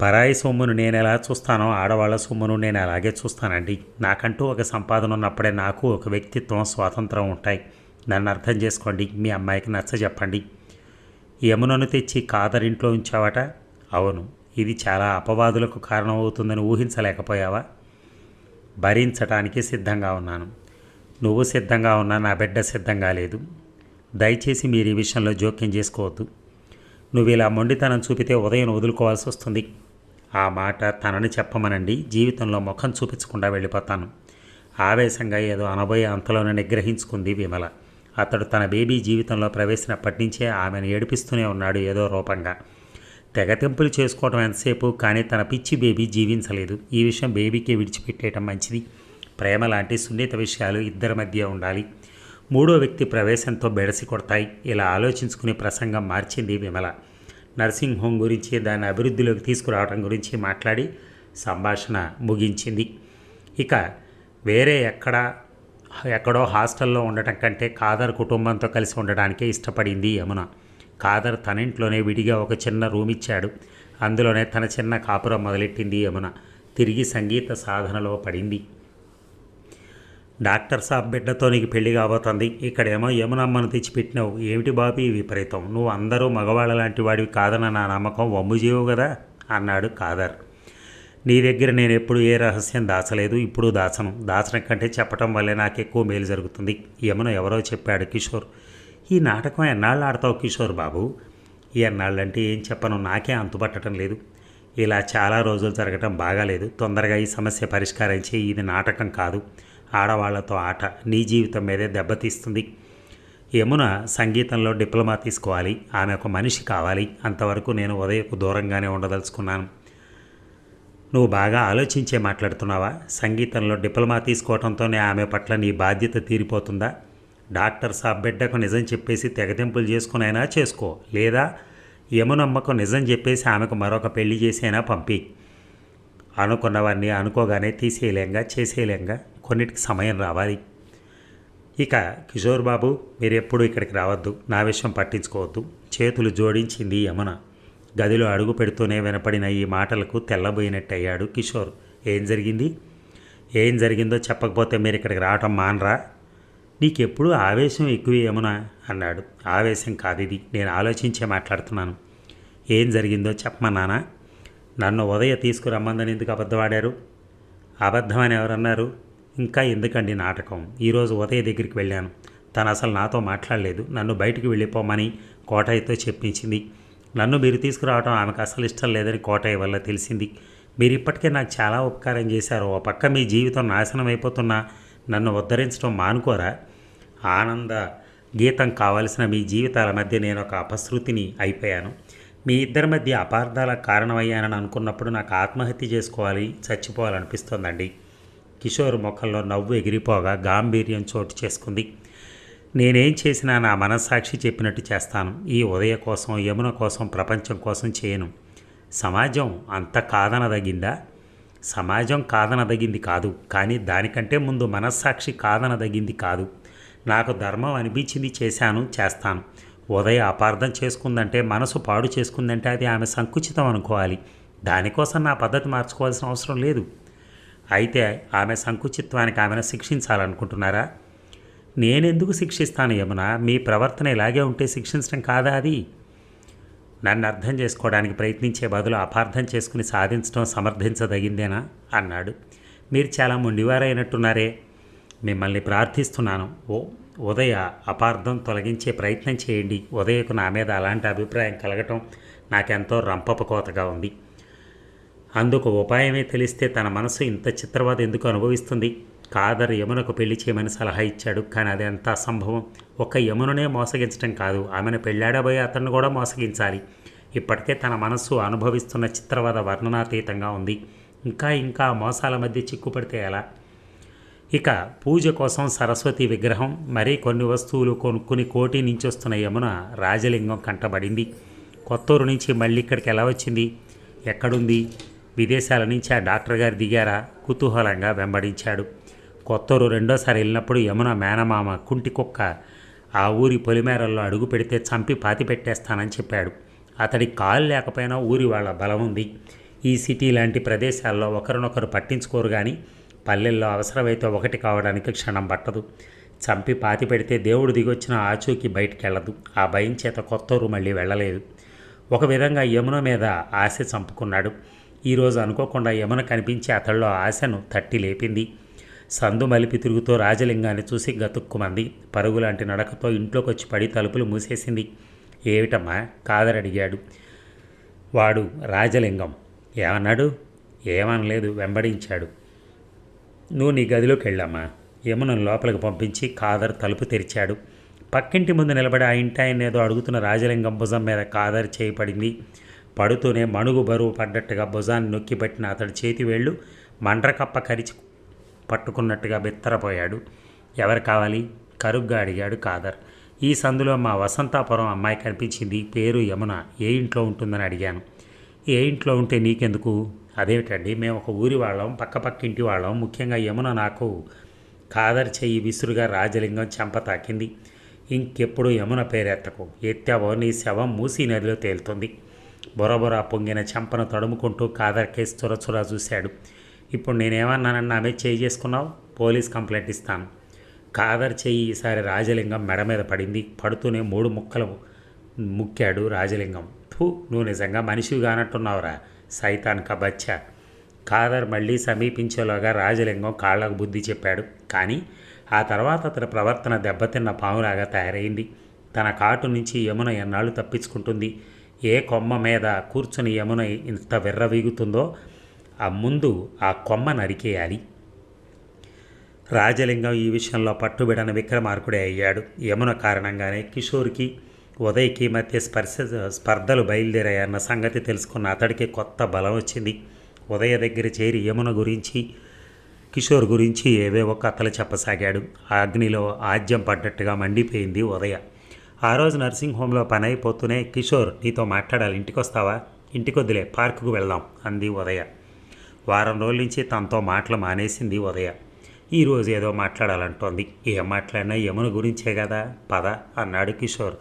S1: పరాయి సొమ్మును నేను ఎలా చూస్తానో ఆడవాళ్ళ సొమ్మును నేను అలాగే చూస్తానండి. నాకంటూ ఒక సంపాదన ఉన్నప్పుడే నాకు ఒక వ్యక్తిత్వం, స్వాతంత్రం ఉంటాయి. నన్ను అర్థం చేసుకోండి. మీ అమ్మాయికి నచ్చ చెప్పండి. యమునను తెచ్చి కాదరింట్లో ఉంచావట? అవును. ఇది చాలా అపవాదులకు కారణమవుతుందని ఊహించలేకపోయావా? భరించటానికి సిద్ధంగా ఉన్నాను. నువ్వు సిద్ధంగా ఉన్నా నా బిడ్డ సిద్ధంగా లేదు. దయచేసి మీరు ఈ విషయంలో జోక్యం చేసుకోవద్దు. నువ్వు ఇలా మొండితనం చూపితే ఉదయం వదులుకోవాల్సి వస్తుంది. ఆ మాట తనని చెప్పమనండి. జీవితంలో ముఖం చూపించకుండా వెళ్ళిపోతాను. ఆవేశంగా ఏదో అనబోయే అంతలోనే నిగ్రహించుకుంది విమల. అతడు తన బేబీ జీవితంలో ప్రవేశినప్పటి నుంచే ఆమెను ఏడిపిస్తూనే ఉన్నాడు ఏదో రూపంగా. తెగతెంపులు చేసుకోవడం ఎంతసేపు, కానీ తన పిచ్చి బేబీ జీవించలేదు. ఈ విషయం బేబీకే విడిచిపెట్టేయటం మంచిది. ప్రేమ లాంటి సున్నిత విషయాలు ఇద్దరి మధ్య ఉండాలి. మూడో వ్యక్తి ప్రవేశంతో బెడసి కొడతాయి. ఇలా ఆలోచించుకుని ప్రసంగం మార్చింది విమల. నర్సింగ్ హోమ్ గురించి, దాని అభివృద్ధిలోకి తీసుకురావడం గురించి మాట్లాడి సంభాషణ ముగించింది. ఇక వేరే ఎక్కడో హాస్టల్లో ఉండటం కంటే కాదర్ కుటుంబంతో కలిసి ఉండడానికే ఇష్టపడింది యమున. కాదర్ తన ఇంట్లోనే విడిగా ఒక చిన్న రూమ్ ఇచ్చాడు. అందులోనే తన చిన్న కాపురం మొదలెట్టింది యమున. తిరిగి సంగీత సాధనలో పడింది. డాక్టర్ సాబ్ బిడ్డతో నీకు పెళ్లి కాబోతుంది. ఇక్కడేమో యమునమ్మను తెచ్చిపెట్టినావు. ఏమిటి బాబీ విపరీతం? నువ్వు అందరూ మగవాళ్ళ లాంటి వాడివి కాదన్న నా నమ్మకం వమ్ము చేయవు కదా అన్నాడు కాదర్. నీ దగ్గర నేను ఎప్పుడు ఏ రహస్యం దాచలేదు, ఇప్పుడు దాచను. దాచడం కంటే చెప్పటం వల్లే నాకు ఎక్కువ మేలు జరుగుతుంది. యమున ఎవరో చెప్పాడు కిషోర్. ఈ నాటకం ఎన్నాళ్ళు ఆడతావు కిషోర్ బాబు? ఎన్నాళ్ళంటే ఏం చెప్పను, నాకే అంతుపట్టడం లేదు. ఇలా చాలా రోజులు జరగటం బాగాలేదు. తొందరగా ఈ సమస్య పరిష్కారం చేయి. ఇది నాటకం కాదు, ఆడవాళ్లతో ఆట. నీ జీవితం మీదే దెబ్బతీస్తుంది. యమున సంగీతంలో డిప్లొమా తీసుకోవాలి. ఆమె ఒక మనిషి కావాలి. అంతవరకు నేను ఉదయకు దూరంగానే ఉండదలుచుకున్నాను. నువ్వు బాగా ఆలోచించే మాట్లాడుతున్నావా? సంగీతంలో డిప్లొమా తీసుకోవడంతోనే ఆమె పట్ల నీ బాధ్యత తీరిపోతుందా? డాక్టర్ సాబ్ బిడ్డకు నిజం చెప్పేసి తెగతింపులు చేసుకునైనా చేసుకో, లేదా యమునమ్మకు నిజం చెప్పేసి ఆమెకు మరొక పెళ్లి చేసైనా పంపి. అనుకున్నవన్నీ అనుకోగానే తీసేయలేంగా, చేసేయలేంగా. కొన్నిటికి సమయం రావాలి. ఇక కిషోర్ బాబు, మీరెప్పుడు ఇక్కడికి రావద్దు. నా విషయం పట్టించుకోవద్దు. చేతులు జోడించింది యమున. గదిలో అడుగు పెడుతూనే వినపడిన ఈ మాటలకు తెల్లబోయినట్టయ్యాడు కిషోర్. ఏం జరిగింది? ఏం జరిగిందో చెప్పకపోతే మీరు ఇక్కడికి రావటం మానరా? నీకెప్పుడు ఆవేశం ఎక్కువ యమున అన్నాడు. ఆవేశం కాదు ఇది, నేను ఆలోచించే మాట్లాడుతున్నాను. ఏం జరిగిందో చెప్పమన్నానా? నన్ను ఉదయ తీసుకురమ్మందని ఎందుకు అబద్ధవాడారు? అబద్ధమని ఎవరన్నారు? ఇంకా ఎందుకండి నాటకం? ఈరోజు ఉదయ దగ్గరికి వెళ్ళాను. తను అసలు నాతో మాట్లాడలేదు. నన్ను బయటికి వెళ్ళిపోమని కోటయ్యతో చెప్పించింది. నన్ను మీరు తీసుకురావడం ఆమెకు అసలు ఇష్టం లేదని కోటయ్య వల్ల తెలిసింది. మీరు ఇప్పటికే నాకు చాలా ఉపకారం చేశారు. ఓ పక్క మీ జీవితం నాశనం అయిపోతున్నా నన్ను ఉద్ధరించడం మానుకోరా? ఆనంద గీతం కావలసిన మీ జీవితాల మధ్య నేను ఒక అపశృతిని అయిపోయాను. మీ ఇద్దరి మధ్య అపార్థాలకు కారణమయ్యానని అనుకున్నప్పుడు నాకు ఆత్మహత్య చేసుకోవాలి, చచ్చిపోవాలనిపిస్తోందండి. కిషోర్ ముఖంలో నవ్వు ఎగిరిపోగా గాంభీర్యం చోటు చేసుకుంది. నేనేం చేసినా నా మనస్సాక్షి చెప్పినట్టు చేస్తాను. ఈ ఉదయ కోసం, యమున కోసం, ప్రపంచం కోసం చేయను. సమాజం అంత కాదనదగిందా? సమాజం కాదనదగింది కాదు, కానీ దానికంటే ముందు మనస్సాక్షి కాదనదగింది కాదు. నాకు ధర్మం అనిపించింది, చేశాను, చేస్తాను. ఉదయ అపార్థం చేసుకుందంటే, మనసు పాడు చేసుకుందంటే అది ఆమె సంకుచితం అనుకోవాలి. దానికోసం నా పద్ధతి మార్చుకోవాల్సిన అవసరం లేదు. అయితే ఆమె సంకుచిత్వానికి ఆమెను శిక్షించాలనుకుంటున్నారా? నేనెందుకు శిక్షిస్తాను యమున? మీ ప్రవర్తన ఇలాగే ఉంటే శిక్షించడం కాదా అది? నన్ను అర్థం చేసుకోవడానికి ప్రయత్నించే బదులు అపార్థం చేసుకుని సాధించడం సమర్థించదగిందేనా అన్నాడు. మీరు చాలా మొండివారైనట్టున్నారే. మిమ్మల్ని ప్రార్థిస్తున్నాను. ఉదయ అపార్థం తొలగించే ప్రయత్నం చేయండి. ఉదయకు నా మీద అలాంటి అభిప్రాయం కలగటం నాకెంతో రంపపకోతగా ఉంది. అందుకు ఉపాయమే తెలిస్తే తన మనసు ఇంత చిత్రవద ఎందుకు అనుభవిస్తుంది? కాదర్ యమునకు పెళ్లి చేయమని సలహా ఇచ్చాడు. కానీ అది ఎంత అసంభవం. ఒక్క యముననే మోసగించడం కాదు, ఆమెను పెళ్ళాడబోయే అతన్ని కూడా మోసగించాలి. ఇప్పటికే తన మనస్సు అనుభవిస్తున్న చిత్రవద వర్ణనాతీతంగా ఉంది. ఇంకా ఇంకా మోసాల మధ్య చిక్కుపడితే ఎలా? ఇక పూజ కోసం సరస్వతి విగ్రహం, మరీ కొన్ని వస్తువులు కొనుక్కుని కోటి నుంచి వస్తున్న యమున రాజలింగం కంటబడింది. కొత్తూరు నుంచి మళ్ళీ ఇక్కడికి ఎలా వచ్చింది? ఎక్కడుంది? విదేశాల నుంచి ఆ డాక్టర్ గారు దిగారా? కుతూహలంగా వెంబడించాడు. కొత్తూరు రెండోసారి వెళ్ళినప్పుడు యమున మేనమామ కుంటి కుక్క ఆ ఊరి పొలిమేరల్లో అడుగు పెడితే చంపి పాతి పెట్టేస్తానని చెప్పాడు. అతడి కాలు లేకపోయినా ఊరి వాళ్ళ బలం ఉంది. ఈ సిటీ లాంటి ప్రదేశాల్లో ఒకరినొకరు పట్టించుకోరు, కానీ పల్లెల్లో అవసరమైతే ఒకటి కావడానికి క్షణం పట్టదు. చంపి పాతి పెడితే దేవుడు దిగొచ్చిన ఆచూకి బయటికి వెళ్ళదు. ఆ భయం చేత కొత్తూరు మళ్ళీ వెళ్ళలేదు. ఒక విధంగా యమున మీద ఆశ చంపుకున్నాడు. ఈరోజు అనుకోకుండా యమున కనిపించి అతడిలో ఆశను తట్టి లేపింది. సందు మలిపి తిరుగుతూ రాజలింగాన్ని చూసి గతుక్కుమంది. పరుగులాంటి నడకతో ఇంట్లోకి వచ్చి పడి తలుపులు మూసేసింది. ఏమిటమ్మా? కాదర్ అడిగాడు. వాడు రాజలింగం. ఏమన్నాడు? ఏమనలేదు, వెంబడించాడు. నువ్వు నీ గదిలోకి వెళ్ళమ్మా. యమునను లోపలికి పంపించి కాదర్ తలుపు తెరిచాడు. పక్కింటి ముందు నిలబడి ఆ ఇంటాయన ఏదో అడుగుతున్న రాజలింగం భుజం మీద కాదర్ చేయి పడింది. పడుతూనే మణుగు బరువు పడ్డట్టుగా భుజాన్ని నొక్కి పట్టిన అతడి చేతి వేళ్ళు మండ్రకప్ప కరిచి పట్టుకున్నట్టుగా బెత్తరపోయాడు. ఎవరు కావాలి? కరుగ్గా అడిగాడు కాదర్. ఈ సందులో మా వసంతాపురం అమ్మాయి కనిపించింది, పేరు యమున. ఏ ఇంట్లో ఉంటుందని అడిగాను. ఏ ఇంట్లో ఉంటే నీకెందుకు? అదేమిటండి, మేము ఒక ఊరి వాళ్ళం, పక్కపక్కింటి వాళ్ళం. ముఖ్యంగా యమున నాకు. కాదర్ చెయ్యి విసురుగా రాజలింగం చెంప తాకింది. ఇంకెప్పుడు యమున పేరెత్తకు. ఎత్తావో నీ శవం మూసీ నదిలో తేలుతుంది. బొరబొర పొంగిన చెంపను తడుముకుంటూ కాదర్ కేసు చురచురా చూశాడు. ఇప్పుడు నేనేమన్నానని ఆమె చేయి చేసుకున్నావు? పోలీస్ కంప్లైంట్ ఇస్తాను. కాదర్ చెయ్యి ఈసారి రాజలింగం మెడ మీద పడింది. పడుతూనే 3 ముక్కలు ముక్కాడు రాజలింగం. నువ్వు నిజంగా మనిషివి కానట్టున్నావురా సైతాన్ కా బచ్చా. కాదర్ మళ్ళీ సమీపించేలోగా రాజలింగం కాళ్లకు బుద్ధి చెప్పాడు. కానీ ఆ తర్వాత అతని ప్రవర్తన దెబ్బతిన్న పాములాగా తయారైంది. తన కాటు నుంచి యమున ఎన్నాళ్ళు తప్పించుకుంటుంది? ఏ కొమ్మ మీద కూర్చుని యమున ఇంత విర్రవీగుతుందో ముందు ఆ కొమ్మ నరికేయాలి. రాజలింగం ఈ విషయంలో పట్టుబిడని విక్రమార్కుడే అయ్యాడు. యమున కారణంగానే కిషోర్కి ఉదయ్కి మధ్య స్పర్ధలు బయలుదేరాయన్న సంగతి తెలుసుకున్న అతడికి కొత్త బలం వచ్చింది. ఉదయ దగ్గర చేరి యమున గురించి కిషోర్ గురించి ఏవేవో కథలు చెప్పసాగాడు. ఆ అగ్నిలో ఆజ్యం పడ్డట్టుగా మండిపోయింది ఉదయ. ఆ రోజు నర్సింగ్ హోంలో పని అయిపోతూనే, కిషోర్ నీతో మాట్లాడాలి, ఇంటికొస్తావా? ఇంటికొద్దులే, పార్కుకు వెళ్దాం అంది ఉదయ. వారం రోజుల నుంచి తనతో మాటలు మానేసింది ఉదయ. ఈరోజు ఏదో మాట్లాడాలంటోంది. ఏం మాట్లాడినా యమున గురించే కదా, పద అన్నాడు కిషోర్.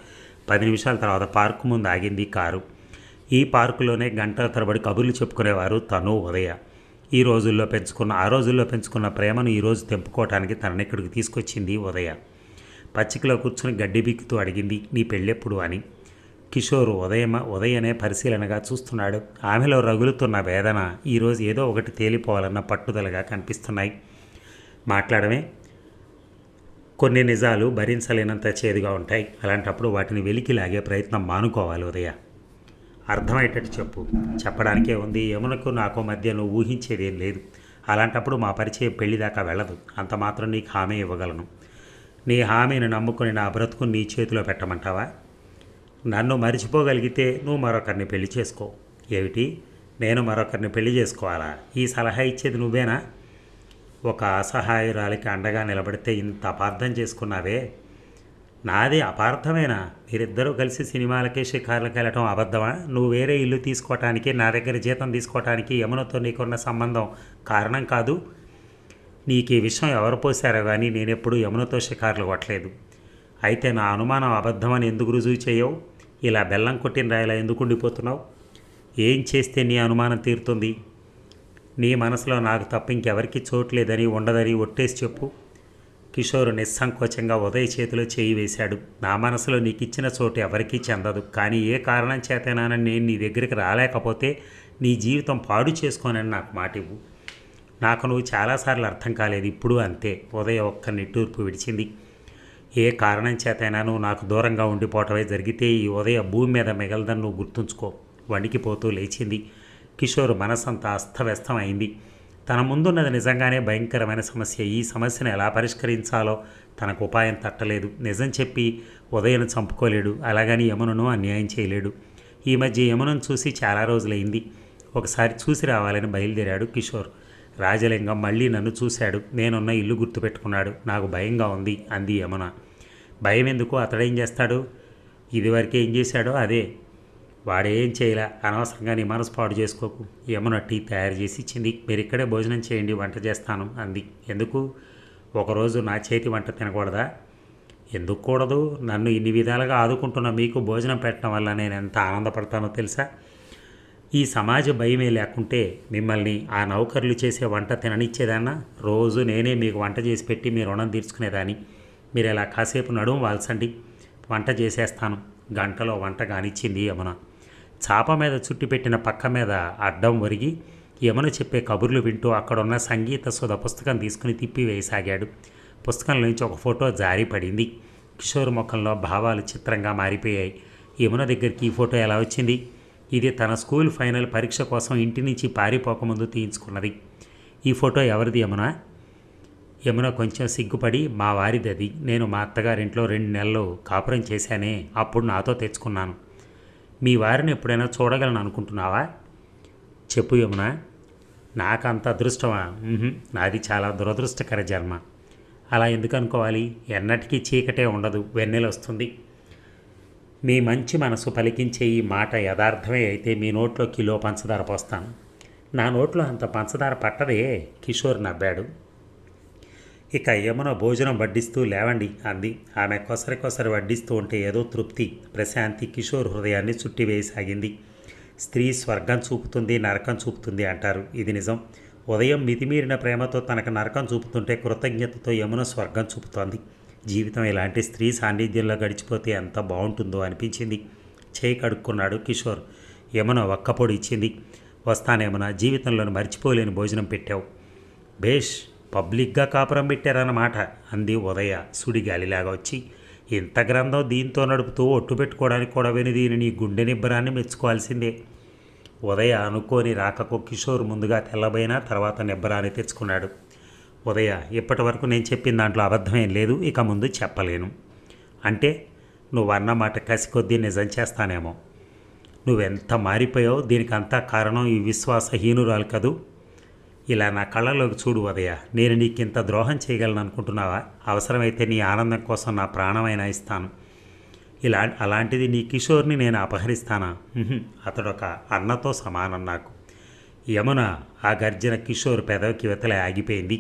S1: 10 నిమిషాల తర్వాత పార్కు ముందు ఆగింది కారు. ఈ పార్కులోనే గంటల తరబడి కబుర్లు చెప్పుకునేవారు తను ఉదయ. ఆ రోజుల్లో పెంచుకున్న ప్రేమను ఈరోజు తెంపుకోవటానికి తననిక్కడికి తీసుకొచ్చింది ఉదయ. పచ్చికలో కూర్చుని గడ్డి బిక్కుతూ అడిగింది, నీ పెళ్ళెప్పుడు అని. కిషోర్ ఉదయనే పరిశీలనగా చూస్తున్నాడు. ఆమెలో రగులుతున్న వేదన ఈరోజు ఏదో ఒకటి తేలిపోవాలన్న పట్టుదలగా కనిపిస్తున్నాయి. మాట్లాడమే. కొన్ని నిజాలు భరించలేనంత చేదుగా ఉంటాయి. అలాంటప్పుడు వాటిని వెలికిలాగే ప్రయత్నం మానుకోవాలి ఉదయ. అర్థమయ్యేటట్టు చెప్పు. చెప్పడానికే ఉంది. యమునకు నాకు మధ్య నువ్వు ఊహించేదేం లేదు. అలాంటప్పుడు మా పరిచయం పెళ్లి దాకా వెళ్ళదు. అంత మాత్రం నీకు హామీ ఇవ్వగలను. నీ హామీని నమ్ముకుని నా బ్రతుకు నీ చేతిలో పెట్టమంటావా? నన్ను మరిచిపోగలిగితే నువ్వు మరొకరిని పెళ్లి చేసుకో. ఏమిటి, నేను మరొకరిని పెళ్లి చేసుకోవాలా? ఈ సలహా ఇచ్చేది నువ్వేనా? ఒక అసహాయురాలికి అండగా నిలబడితే ఇంత అపార్థం చేసుకున్నావే. నాది అపార్థమేనా? మీరిద్దరూ కలిసి సినిమాలకి షికార్లకి వెళ్ళటం అబద్ధమా? నువ్వు వేరే ఇల్లు తీసుకోవటానికి, నా దగ్గర జీతం తీసుకోవటానికి యమునతో నీకున్న సంబంధం కారణం కాదు. నీకు ఈ విషయం ఎవరు పోసారో కానీ నేనెప్పుడు యమునతో షికార్లు కొట్టలేదు. అయితే నా అనుమానం అబద్ధమని ఎందుకు రుజువు చేయవు? ఇలా బెల్లం కొట్టిన రాయిలా ఎందుకు ఉండిపోతున్నావు? ఏం చేస్తే నీ అనుమానం తీరుతుంది? నీ మనసులో నాకు తప్ప ఇంకెవరికి చోట్లేదని ఉండదని ఒట్టేసి చెప్పు. కిషోర్ నిస్సంకోచంగా ఉదయ్ చేతిలో చేయి వేశాడు. నా మనసులో నీకు ఇచ్చిన చోటు ఎవరికీ చెందదు. కానీ ఏ కారణం చేతనానని నేను నీ దగ్గరికి రాలేకపోతే నీ జీవితం పాడు చేసుకోనని నాకు మాట ఇవ్వు. నాకు నువ్వు చాలాసార్లు అర్థం కాలేదు, ఇప్పుడు అంతే. ఉదయం ఒక్క నిట్టూర్పు విడిచింది. ఏ కారణం చేతైనా నువ్వు నాకు దూరంగా ఉండిపోవటమే జరిగితే ఈ ఉదయ భూమి మీద మిగలదని నువ్వు గుర్తుంచుకో. వణికిపోతూ లేచింది. కిషోర్ మనసంతా అస్తవ్యస్తం అయింది. తన ముందున్నది నిజంగానే భయంకరమైన సమస్య. ఈ సమస్యను ఎలా పరిష్కరించాలో తనకు ఉపాయం తట్టలేదు. నిజం చెప్పి ఉదయను చంపుకోలేడు, అలాగని యమునను అన్యాయం చేయలేడు. ఈ మధ్య యమునను చూసి చాలా రోజులైంది. ఒకసారి చూసి రావాలని బయలుదేరాడు కిషోర్. రాజలింగం మళ్ళీ నన్ను చూశాడు. నేనున్న ఇల్లు గుర్తుపెట్టుకున్నాడు. నాకు భయంగా ఉంది అంది యమున. భయం ఎందుకు? అతడేం చేస్తాడు? ఇదివరకే ఏం చేశాడో అదే. వాడేం చేయలే. అనవసరంగా నీ మనసు పాడు చేసుకోకు. యమున టీ తయారు చేసి ఇచ్చింది. మీరు ఇక్కడే భోజనం చేయండి, వంట చేస్తాను అంది. ఎందుకు? ఒకరోజు నా చేతి వంట తినకూడదా? ఎందుకు కూడదు? నన్ను ఇన్ని విధాలుగా ఆదుకుంటున్న మీకు భోజనం పెట్టడం వల్ల నేను ఎంత ఆనందపడతానో తెలుసా? ఈ సమాజ భయమే లేకుంటే మిమ్మల్ని ఆ నౌకర్లు చేసే వంట తిననిచ్చేదాన్నా? రోజు నేనే మీకు వంట చేసి పెట్టి మీ రుణం తీర్చుకునేదాన్ని. మీరు ఇలా కాసేపు నడుము వాల్సండి, వంట చేసేస్తాను. గంటలో వంట కానిచ్చింది యమున. చాప మీద చుట్టిపెట్టిన పక్క మీద అడ్డం ఒరిగి యమున చెప్పే కబుర్లు వింటూ అక్కడున్న సంగీత సుధ పుస్తకం తీసుకుని తిప్పి వేయసాగాడు. పుస్తకంలో నుంచి ఒక ఫోటో జారి పడింది. కిషోర్ ముఖంలో భావాలు చిత్రంగా మారిపోయాయి. యమున దగ్గరికి ఈ ఫోటో ఎలా వచ్చింది? ఇది తన స్కూల్ ఫైనల్ పరీక్ష కోసం ఇంటి నుంచి పారిపోకముందు తీయించుకున్నది. ఈ ఫోటో ఎవరిది యమున? యమున కొంచెం సిగ్గుపడి, మా వారిది అది. నేను మా అత్తగారింట్లో 2 నెలలు కాపురం చేశానే, అప్పుడు నాతో తెచ్చుకున్నాను. మీ వారిని ఎప్పుడైనా చూడగలను అనుకుంటున్నావా? చెప్పు యమున. నాకంత అదృష్టమా? నాది చాలా దురదృష్టకర జన్మ. అలా ఎందుకు అనుకోవాలి? ఎన్నటికీ చీకటే ఉండదు, వెన్నెల వస్తుంది. మీ మంచి మనసు పలికించే ఈ మాట యథార్థమే అయితే మీ నోట్లో కిలో పంచదార పోస్తాను. నా నోట్లో అంత పంచదార పట్టదే. కిషోర్ నవ్వాడు. ఇక యమున భోజనం వడ్డిస్తూ లేవండి అంది. ఆమె కొసరి వడ్డిస్తూ ఉంటే ఏదో తృప్తి, ప్రశాంతి కిషోర్ హృదయాన్ని చుట్టివేయసాగింది. స్త్రీ స్వర్గం చూపుతుంది, నరకం చూపుతుంది అంటారు. ఇది నిజం. ఉదయం మితిమీరిన ప్రేమతో తనకు నరకం చూపుతుంటే కృతజ్ఞతతో యమున స్వర్గం చూపుతోంది. జీవితం ఇలాంటి స్త్రీ సాన్నిధ్యంలో గడిచిపోతే ఎంత బాగుంటుందో అనిపించింది. చేయి కడుక్కున్నాడు కిషోర్. యమున ఒక్కపొడి ఇచ్చింది. వస్తాను యమున, జీవితంలో మర్చిపోలేని భోజనం పెట్టావు. భేష్, పబ్లిక్గా కాపురం పెట్టారన్నమాట అంది ఉదయ సుడిగాలిలాగా వచ్చి. ఇంత గ్రంథం దీంతో నడుపుతూ ఒట్టు పెట్టుకోవడానికి కూడా విని దీని నీ గుండె నిబ్బరాన్ని మెచ్చుకోవాల్సిందే. ఉదయ అనుకోని రాకకు కిషోర్ ముందుగా తెల్లబోయిన తర్వాత నిబ్బరాన్ని తెచ్చుకున్నాడు. ఉదయ, ఇప్పటి వరకు నేను చెప్పిన దాంట్లో అబద్ధమేం లేదు, ఇక ముందు చెప్పలేను. అంటే నువ్వన్న మాట కసి కొద్దీ నిజం చేస్తానేమో. నువ్వెంత మారిపోయావు, దీనికంతా కారణం ఈ విశ్వాసహీనురాలు కదూ. ఇలా నా కళ్ళలోకి చూడు ఉదయ, నేను నీకింత ద్రోహం చేయగలను అనుకుంటున్నావా? అవసరమైతే నీ ఆనందం కోసం నా ప్రాణమైనా ఇస్తాను. అలాంటిది నీ కిషోర్ని నేను అపహరిస్తానా? అతడొక అన్నతో సమానం నాకు. యమున ఆ గర్జన కిషోర్ పెదవికి వెతలే ఆగిపోయింది.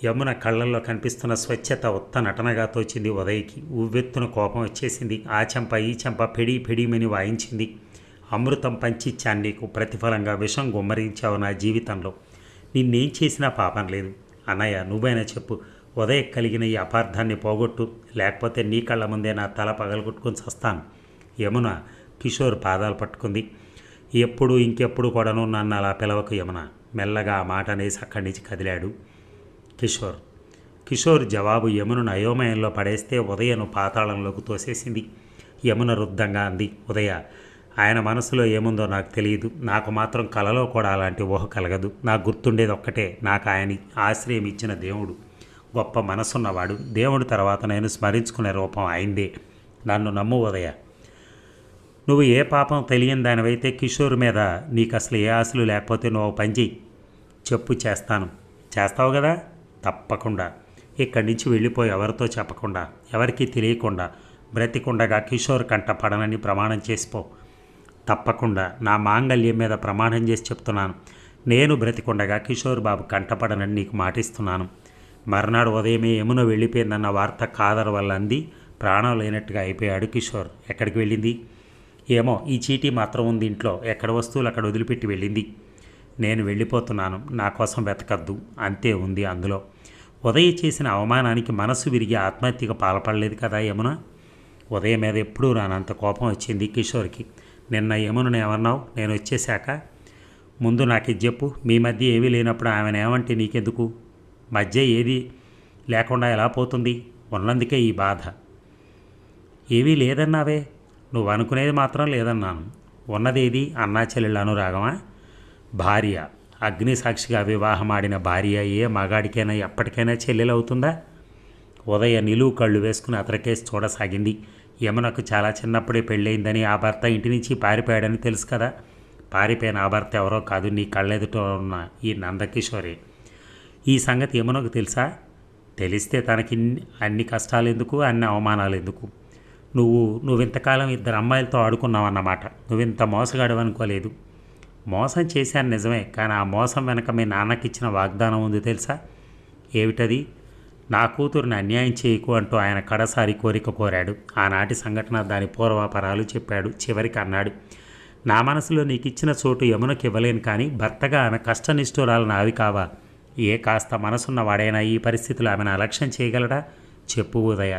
S1: యమున కళ్ళల్లో కనిపిస్తున్న స్వచ్ఛత ఉత్త నటనగా తోచింది ఉదయ్కి. ఉవ్వెత్తున కోపం వచ్చేసింది. ఆ చెంప ఈ చెంప పెడీమని వాయించింది. అమృతం పంచిచ్చాను నీకు, ప్రతిఫలంగా విషం గుమ్మరించావు నా జీవితంలో. నిన్నేం చేసినా పాపం లేదు. అన్నయ్య, నువ్వైనా చెప్పు, ఉదయ కలిగిన ఈ అపార్థాన్ని పోగొట్టు, లేకపోతే నీ కళ్ళ ముందే నా తల పగలగొట్టుకొని చస్తాను. యమున కిషోర్ పాదాలు పట్టుకుంది. ఇంకెప్పుడు కూడాను నన్ను అలా పిలవకు యమున. మెల్లగా ఆ మాట అనేసి అక్కడి నుంచి కదిలాడు కిషోర్ జవాబు యమునను అయోమయంలో పడేస్తే ఉదయను పాతాళంలోకి తోసేసింది. యమున రుద్ధంగా అంది. ఉదయ, ఆయన మనసులో ఏముందో నాకు తెలియదు. నాకు మాత్రం కలలో కూడా అలాంటి ఊహ కలగదు. నాకు గుర్తుండేది ఒక్కటే, నాకు ఆయన ఆశ్రయం ఇచ్చిన దేవుడు. గొప్ప మనసున్నవాడు. దేవుడి తర్వాత నేను స్మరించుకునే రూపం ఆయనదే. నన్ను నమ్ము ఉదయ. నువ్వు ఏ పాపం తెలియని దానివైతే కిషోర్ మీద నీకు అసలు ఏ ఆశలు లేకపోతే నువ్వు పని చెయ్యి. చెప్పు, చేస్తాను. చేస్తావు కదా? తప్పకుండా. ఇక్కడి నుంచి వెళ్ళిపోయి ఎవరితో చెప్పకుండా, ఎవరికీ తెలియకుండా బ్రతికుండగా కిషోర్ కంట పడనని ప్రమాణం చేసిపో. తప్పకుండా. నా మాంగళ్యం మీద ప్రమాణం చేసి చెప్తున్నాను. నేను బ్రతికుండగా కిషోర్ బాబు కంటపడనని నీకు మాటిస్తున్నాను. మర్నాడు ఉదయమే యమున వెళ్ళిపోయిందన్న వార్త కాదర్ వల్ల అంది. ప్రాణం లేనట్టుగా అయిపోయాడు కిషోర్. ఎక్కడికి వెళ్ళింది ఏమో, ఈ చీటీ మాత్రం ఉంది ఇంట్లో. ఎక్కడ వస్తువులు అక్కడ వదిలిపెట్టి వెళ్ళింది. నేను వెళ్ళిపోతున్నాను, నా కోసం వెతకద్దు, అంతే ఉంది అందులో. ఉదయ చేసిన అవమానానికి మనసు విరిగి ఆత్మహత్యకు పాల్పడలేదు కదా యమున. ఉదయం మీద ఎప్పుడూ రానంత కోపం వచ్చింది కిషోర్కి. నిన్న యమునను ఏమన్నావు నేను వచ్చేశాక? ముందు నాకు ఇది చెప్పు, మీ మధ్య ఏమీ లేనప్పుడు ఆమెను ఏమంటే నీకెందుకు? మధ్య ఏది లేకుండా ఎలా పోతుంది? ఉన్నందుకే ఈ బాధ. ఏమీ లేదన్నావే. నువ్వు అనుకునేది మాత్రం లేదన్నాను. ఉన్నదేది? అన్నా చెల్లెళ్ళ అనురాగమా? భార్య, అగ్నిసాక్షిగా వివాహమాడిన భార్య ఏ మగాడికైనా ఎప్పటికైనా చెల్లెలవుతుందా? ఉదయ నిలువు కళ్ళు వేసుకుని అతనికేసి చూడసాగింది. యమునకు చాలా చిన్నప్పుడే పెళ్ళయిందని, ఆ భర్త ఇంటి నుంచి పారిపోయాడని తెలుసు కదా. పారిపోయిన ఆ భర్త ఎవరో కాదు, నీ కళ్ళెదుట ఉన్న ఈ నందకిషోరే. ఈ సంగతి యమునకు తెలుసా? తెలిస్తే తనకి అన్ని కష్టాలు ఎందుకు, అన్ని అవమానాలు ఎందుకు? నువ్వింతకాలం ఇద్దరు అమ్మాయిలతో ఆడుకున్నావన్నమాట. నువ్వింత మోసగాడు అనుకోలేదు. మోసం చేశాను నిజమే, కానీ ఆ మోసం వెనక మీ నాన్నకిచ్చిన వాగ్దానం ఉంది తెలుసా? ఏమిటది? నా కూతురుని అన్యాయం చేయకు అంటూ ఆయన కడసారి కోరిక కోరాడు. ఆనాటి సంఘటన, దాని పూర్వాపరాలు చెప్పాడు. చివరికి అన్నాడు, నా మనసులో నీకు ఇచ్చిన చోటు యమునకి ఇవ్వలేను, కానీ భర్తగా ఆమె కష్టనిష్ఠురాలు నావి కావా? ఏ కాస్త మనసున్న వాడైనా ఈ పరిస్థితులు ఆమెను అలక్ష్యం చేయగలడా? చెప్పు ఉదయ.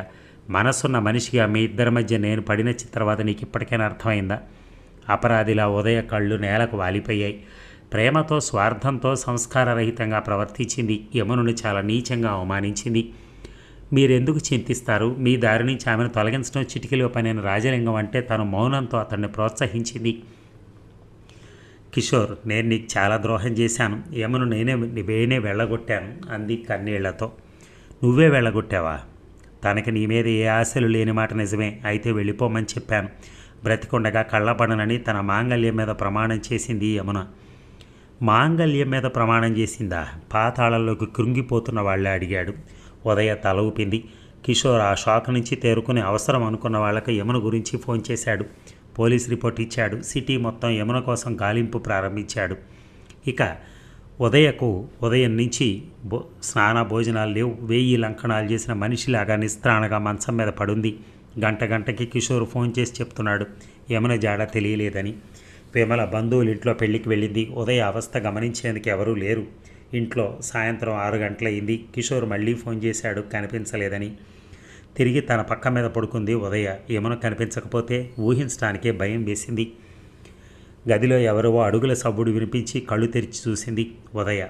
S1: మనసున్న మనిషిగా మీ ఇద్దరి మధ్య నేను పడిన తర్వాత నీకు ఇప్పటికైనా అర్థమైందా? అపరాధిలా ఉదయ కళ్ళు నేలకు వాలిపోయాయి. ప్రేమతో, స్వార్థంతో, సంస్కారరహితంగా ప్రవర్తించింది. యమునుని చాలా నీచంగా అవమానించింది. మీరెందుకు చింతిస్తారు? మీ దారి నుంచి ఆమెను తొలగించడం చిటికలో పనిన రాజలింగం అంటే తను మౌనంతో అతన్ని ప్రోత్సహించింది. కిషోర్, నేను నీకు చాలా ద్రోహం చేశాను. యమును నేనే వెళ్ళగొట్టాను అంది కన్నీళ్లతో. నువ్వే వెళ్ళగొట్టావా? తనకి నీ మీద ఏ ఆశలు లేని మాట నిజమే. అయితే వెళ్ళిపోమని చెప్పాను. బ్రతికొండగా కళ్ళబడనని తన మాంగల్యం మీద ప్రమాణం చేసింది యమున. మాంగల్యం మీద ప్రమాణం చేసిందా? పాతాళంలోకి కృంగిపోతున్న వాళ్ళే అడిగాడు. ఉదయ తల ఊపింది. కిషోర్ ఆ షాక్ నుంచి తేరుకుని అవసరం అనుకున్న వాళ్ళకి యమున గురించి ఫోన్ చేశాడు. పోలీస్ రిపోర్ట్ ఇచ్చాడు. సిటీ మొత్తం యమున కోసం గాలింపు ప్రారంభించాడు. ఇక ఉదయం నుంచి స్నాన భోజనాలు లేవు. 1000 లంకణాలు చేసిన మనిషిలాగా నిస్త్రాణగా మంచం మీద పడుంది. గంటకి కిషోర్ ఫోన్ చేసి చెప్తున్నాడు యమున జాడ తెలియలేదని. విమల బంధువులు ఇంట్లో పెళ్లికి వెళ్ళింది. ఉదయ అవస్థ గమనించేందుకు ఎవరూ లేరు ఇంట్లో. సాయంత్రం 6 గంటలయింది. కిషోర్ మళ్ళీ ఫోన్ చేశాడు, కనిపించలేదని. తిరిగి తన పక్క మీద పడుకుంది ఉదయ. యమున కనిపించకపోతే ఊహించడానికే భయం వేసింది. గదిలో ఎవరో అడుగుల సబ్బుడు వినిపించి కళ్ళు తెరిచి చూసింది ఉదయ.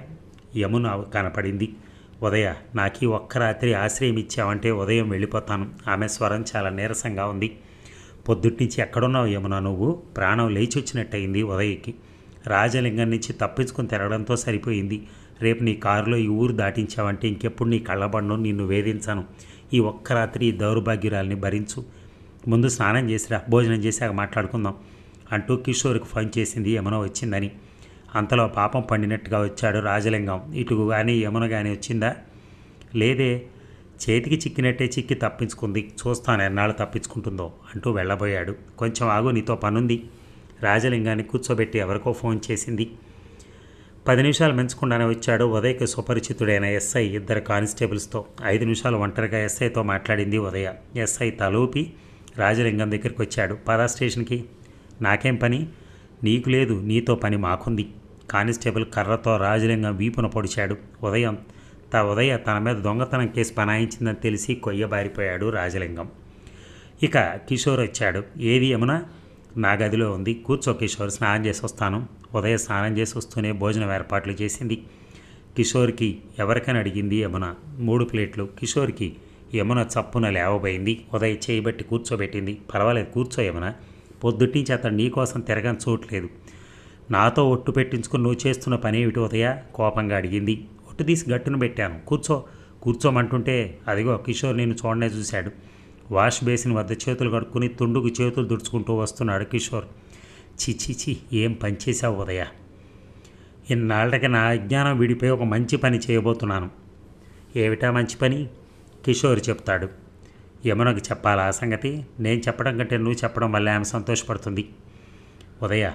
S1: యమున కనపడింది. ఉదయ, నాకీ ఒక్క రాత్రి ఆశ్రయం ఇచ్చావంటే ఉదయం వెళ్ళిపోతాను. ఆమె స్వరం చాలా నీరసంగా ఉంది. పొద్దుట్నుంచి ఎక్కడున్నావు యమున నువ్వు? ప్రాణం లేచొచ్చినట్టయింది ఉదయకి. రాజలింగం నుంచి తప్పించుకుని తిరగడంతో సరిపోయింది. రేపు నీ కారులో ఈ ఊరు దాటించావంటే ఇంకెప్పుడు నీ కళ్ళబడను, నిన్ను వేధించాను. ఈ ఒక్క రాత్రి ఈ దౌర్భాగ్యురాల్ని భరించు. ముందు స్నానం చేసిరా, భోజనం చేశాక మాట్లాడుకుందాం అంటూ కిషోర్కి ఫోన్ చేసింది యమున వచ్చిందని. అంతలో పాపం పండినట్టుగా వచ్చాడు రాజలింగం. ఇటు కానీ యమున కానీ వచ్చిందా? లేదే, చేతికి చిక్కినట్టే చిక్కి తప్పించుకుంది. చూస్తాను ఎన్నాళ్ళు తప్పించుకుంటుందో అంటూ వెళ్ళబోయాడు. కొంచెం ఆగు, నీతో పనుంది. రాజలింగాన్ని కూర్చోబెట్టి ఎవరికో ఫోన్ చేసింది. 10 నిమిషాలు మెంచకుండానే వచ్చాడు ఉదయకి సుపరిచితుడైన ఎస్ఐ 2 కానిస్టేబుల్స్తో. 5 నిమిషాలు ఒంటరిగా ఎస్ఐతో మాట్లాడింది ఉదయ. ఎస్ఐ తలూపి రాజలింగం దగ్గరికి వచ్చాడు. పదా స్టేషన్కి. నాకేం పని? నీకు లేదు, నీతో పని మాకుంది. కానిస్టేబుల్ కర్రతో రాజలింగం వీపున పొడిచాడు. ఉదయ తన మీద దొంగతనం కేసు పనాయించిందని తెలిసి కొయ్యబారిపోయాడు రాజలింగం. ఇక కిషోర్ వచ్చాడు. ఏది యమున? నా గదిలో ఉంది. కూర్చో కిషోర్, స్నానం చేసి వస్తాను. ఉదయ స్నానం చేసి వస్తూనే భోజనం ఏర్పాట్లు చేసింది. కిషోర్కి ఎవరికైనా అడిగింది యమున. 3 ప్లేట్లు. కిషోర్కి యమున చప్పున లేవబోయింది. ఉదయ చేయబట్టి కూర్చోబెట్టింది. పర్వాలేదు, కూర్చో యమున. పొద్దుట్నుంచి అతను నీకోసం తిరగని చూడలేదు. నాతో ఒట్టు పెట్టించుకుని నువ్వు చేస్తున్న పని ఏమిటి ఉదయ? కోపంగా అడిగింది. ఒట్టు తీసి గట్టును పెట్టాను. కూర్చోమంటుంటే అదిగో కిషోర్ నేను చూడనే చూశాడు. వాష్ బేసిన్ వద్ద చేతులు కడుక్కుని తుండుకు చేతులు దుడుచుకుంటూ వస్తున్నాడు కిషోర్. చిచిచి, ఏం పనిచేశావు ఉదయ? ఇన్నాళ్ళకి నా అజ్ఞానం విడిపోయి ఒక మంచి పని చేయబోతున్నాను. ఏమిటా మంచి పని? కిషోర్ చెప్తాడు. యమునకు చెప్పాలా ఆ సంగతి? నేను చెప్పడం కంటే నువ్వు చెప్పడం వల్ల ఆమె సంతోషపడుతుంది. ఉదయ,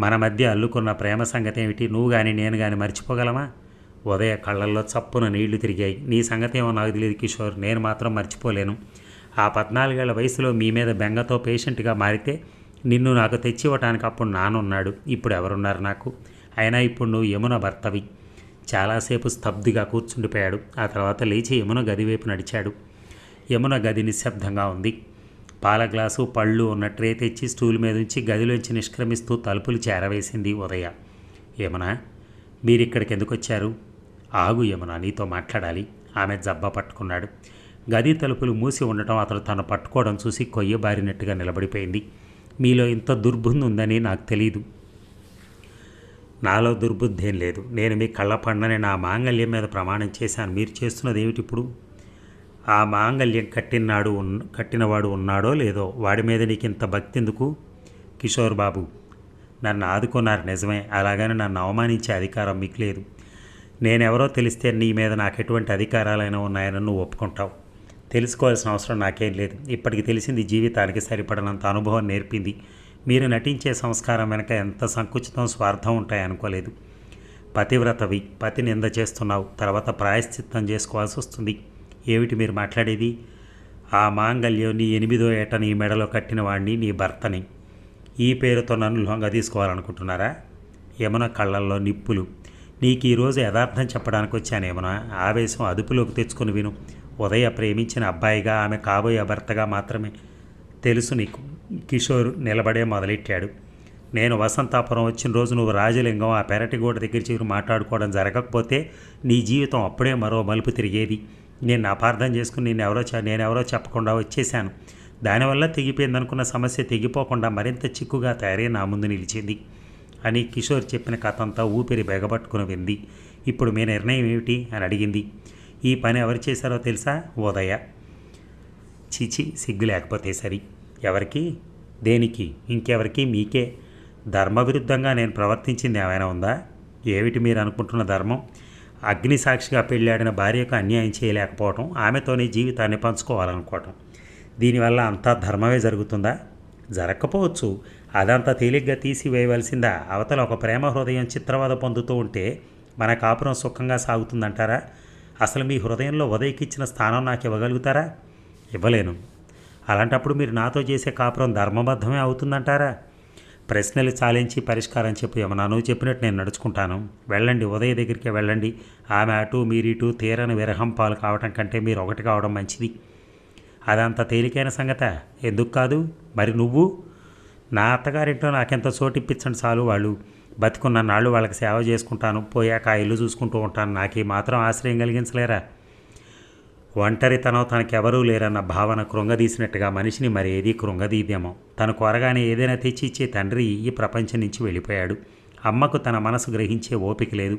S1: మన మధ్య అల్లుకున్న ప్రేమ సంగతి ఏమిటి? నువ్వు కానీ నేను కానీ మర్చిపోగలమా? ఉదయ కళ్ళల్లో చప్పున నీళ్లు తిరిగాయి. నీ సంగతి ఏమో నాకు తెలియదు కిషోర్, నేను మాత్రం మర్చిపోలేను. ఆ 14 ఏళ్ల వయసులో మీ మీద బెంగతో పేషెంట్గా మారితే నిన్ను నాకు తెచ్చివ్వటానికి అప్పుడు నానున్నాడు. ఇప్పుడు ఎవరున్నారు నాకు? అయినా ఇప్పుడు నువ్వు యమున భర్తవి. చాలాసేపు స్తబ్దుగా కూర్చుండిపోయాడు. ఆ తర్వాత లేచి యమున గది వైపు నడిచాడు. యమున గది నిశ్శబ్దంగా ఉంది. పాల గ్లాసు, పళ్ళు ఉన్న ట్రే తెచ్చి స్టూల్ మీద ఉంచి గదిలోంచి నిష్క్రమిస్తూ తలుపులు చేరవేసింది ఉదయ. యమున, మీరిక్కడికి ఎందుకు వచ్చారు? ఆగు యమున, నీతో మాట్లాడాలి. ఆమె జబ్బా పట్టుకున్నాడు. గది తలుపులు మూసి ఉండటం అతను తను పట్టుకోవడం చూసి కొయ్యబారినట్టుగా నిలబడిపోయింది. మీలో ఇంత దుర్బుద్ధి ఉందని నాకు తెలీదు. నాలో దుర్బుద్ధి ఏం లేదు. నేను మీ కళ్ళ పండని నా మాంగళ్యం మీద ప్రమాణం చేశాను. మీరు చేస్తున్నది ఏమిటి ఇప్పుడు? ఆ మాంగళ్యం కట్టినవాడు ఉన్నాడో లేదో వాడి మీద నీకు ఇంత భక్తి ఎందుకు? కిషోర్ బాబు, నన్ను ఆదుకున్నారు నిజమే, అలాగని నన్ను అవమానించే అధికారం మీకు లేదు. నేనెవరో తెలిస్తే నీ మీద నాకు ఎటువంటి అధికారాలైనా ఉన్నాయని నువ్వు ఒప్పుకుంటావు. తెలుసుకోవాల్సిన అవసరం నాకేం లేదు. ఇప్పటికి తెలిసింది జీవితానికి సరిపడనంత అనుభవం నేర్పింది. మీరు నటించే సంస్కారం వెనక ఎంత సంకుచితం, స్వార్థం ఉంటాయనుకోలేదు. పతివ్రతవి, పతి నింద చేస్తున్నావు, తర్వాత ప్రాయశ్చిత్తం చేసుకోవాల్సి వస్తుంది. ఏమిటి మీరు మాట్లాడేది? ఆ మాంగళ్యం నీ 8వ ఏట నీ మెడలో కట్టిన వాడిని, నీ భర్తని. ఈ పేరుతో నన్ను లొంగ తీసుకోవాలనుకుంటున్నారా? యమున కళ్ళల్లో నిప్పులు. నీకు ఈరోజు యథార్థం చెప్పడానికి వచ్చాను యమున. ఆవేశం అదుపులోకి తెచ్చుకుని విను. ఉదయ ప్రేమించిన అబ్బాయిగా, ఆమె కాబోయే భర్తగా మాత్రమే తెలుసు నీకు. కిషోర్ నిలబడే మొదలెట్టాడు. నేను వసంతాపురం వచ్చిన రోజు నువ్వు రాజలింగం ఆ పెరటి గోడ దగ్గర చేరి మాట్లాడుకోవడం జరగకపోతే నీ జీవితం అప్పుడే మరో మలుపు తిరిగేది. నేను అపార్థం చేసుకుని నేనెవరో చెప్పకుండా వచ్చేశాను. దానివల్ల తెగిపోయిందనుకున్న సమస్య తెగిపోకుండా మరింత చిక్కుగా తయారై నా ముందు నిలిచింది అని కిషోర్ చెప్పిన కథ అంతా ఊపిరి బెగబట్టుకుని వింది. ఇప్పుడు మీ నిర్ణయం ఏమిటి అని అడిగింది. ఈ పని ఎవరు చేశారో తెలుసా? ఉదయ. చిచి, సిగ్గు లేకపోతే సరి. ఎవరికి? దేనికి? ఇంకెవరికి? మీకే. ధర్మవిరుద్ధంగా నేను ప్రవర్తించింది ఏమైనా ఉందా? ఏమిటి మీరు అనుకుంటున్న ధర్మం? అగ్నిసాక్షిగా పెళ్ళాడిన భార్యకు అన్యాయం చేయలేకపోవటం, ఆమెతోనే జీవితాన్ని పంచుకోవాలనుకోవటం, దీనివల్ల అంతా ధర్మమే జరుగుతుందా? జరగకపోవచ్చు. అదంతా తేలిగ్గా తీసివేయవలసిందా? అవతల ఒక ప్రేమ హృదయం చిత్రవద పొందుతూ ఉంటే మన కాపురం సుఖంగా సాగుతుందంటారా? అసలు మీ హృదయంలో ఉదయకి ఇచ్చిన స్థానం నాకు ఇవ్వగలుగుతారా? ఇవ్వలేను. అలాంటప్పుడు మీరు నాతో చేసే కాపురం ధర్మబద్ధమే అవుతుందంటారా? ప్రశ్నలు చాలించి పరిష్కారం చెప్పు యమునా. నువ్వు చెప్పినట్టు నేను నడుచుకుంటాను. వెళ్ళండి, ఉదయ దగ్గరికి వెళ్ళండి. ఆమె అటు మీరిటు తీరని విరహం పాలు కావటం కంటే మీరు ఒకటి కావడం మంచిది. అదంత తేలికైన సంగత? ఎందుకు కాదు? మరి నువ్వు? నా అత్తగారింట్లో నాకెంత చోటిప్పించండి చాలు. వాళ్ళు బతికున్న నాళ్ళు వాళ్ళకి సేవ చేసుకుంటాను, పోయాక ఆ ఇల్లు చూసుకుంటూ ఉంటాను. నాకు ఈ మాత్రం ఆశ్రయం కలిగించలేరా? ఒంటరితనం తనకెవరూ లేరన్న భావన కృంగదీసినట్టుగా మనిషిని మరి ఏదీ కృంగదీద్యమో. తను కోరగానే ఏదైనా తెచ్చి ఇచ్చే తండ్రి ఈ ప్రపంచం నుంచి వెళ్ళిపోయాడు. అమ్మకు తన మనసు గ్రహించే ఓపిక లేదు.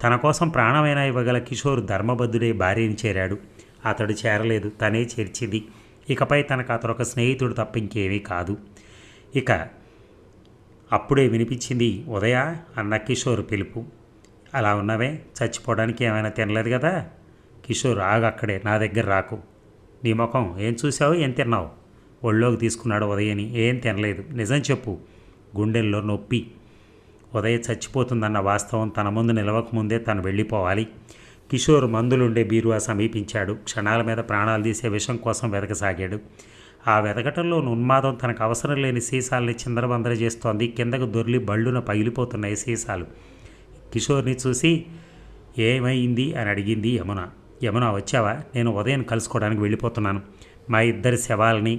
S1: తన కోసం ప్రాణమైనా ఇవ్వగల కిషోర్ ధర్మబద్ధుడై భార్యని చేరాడు. అతడు చేరలేదు, తనే చేర్చింది. ఇకపై తనకు అతడు ఒక స్నేహితుడు తప్ప ఇంకేమీ కాదు. ఇక అప్పుడే వినిపించింది ఉదయ అన్న కిషోర్ పిలుపు. అలా ఉన్నవే, చచ్చిపోవడానికి ఏమైనా తినలేదు కదా? కిషోర్ ఆగక్కడే, నా దగ్గర రాకు. నీ ముఖం ఏం చూసావు, ఏం తిన్నావు? ఒళ్ళోకి తీసుకున్నాడు ఉదయని. ఏం తినలేదు, నిజం చెప్పు. గుండెల్లో నొప్పి. ఉదయ చచ్చిపోతుందన్న వాస్తవం తన ముందు నిలవకముందే తను వెళ్ళిపోవాలి. కిషోర్ మందులుండే బీరువా సమీపించాడు. క్షణాల మీద ప్రాణాలు తీసే విషం కోసం వెతకసాగాడు. ఆ వెతకటంలో ఉన్మాదం తనకు అవసరం లేని సీసాలని చిందరబందర చేస్తోంది. కిందకు దొర్లి బళ్ళున పగిలిపోతున్నాయి సీసాలు. కిషోర్ని చూసి ఏమైంది అని అడిగింది యమున. యమున, వచ్చావా? నేను ఉదయం కలుసుకోవడానికి వెళ్ళిపోతున్నాను. మా ఇద్దరి శవాలని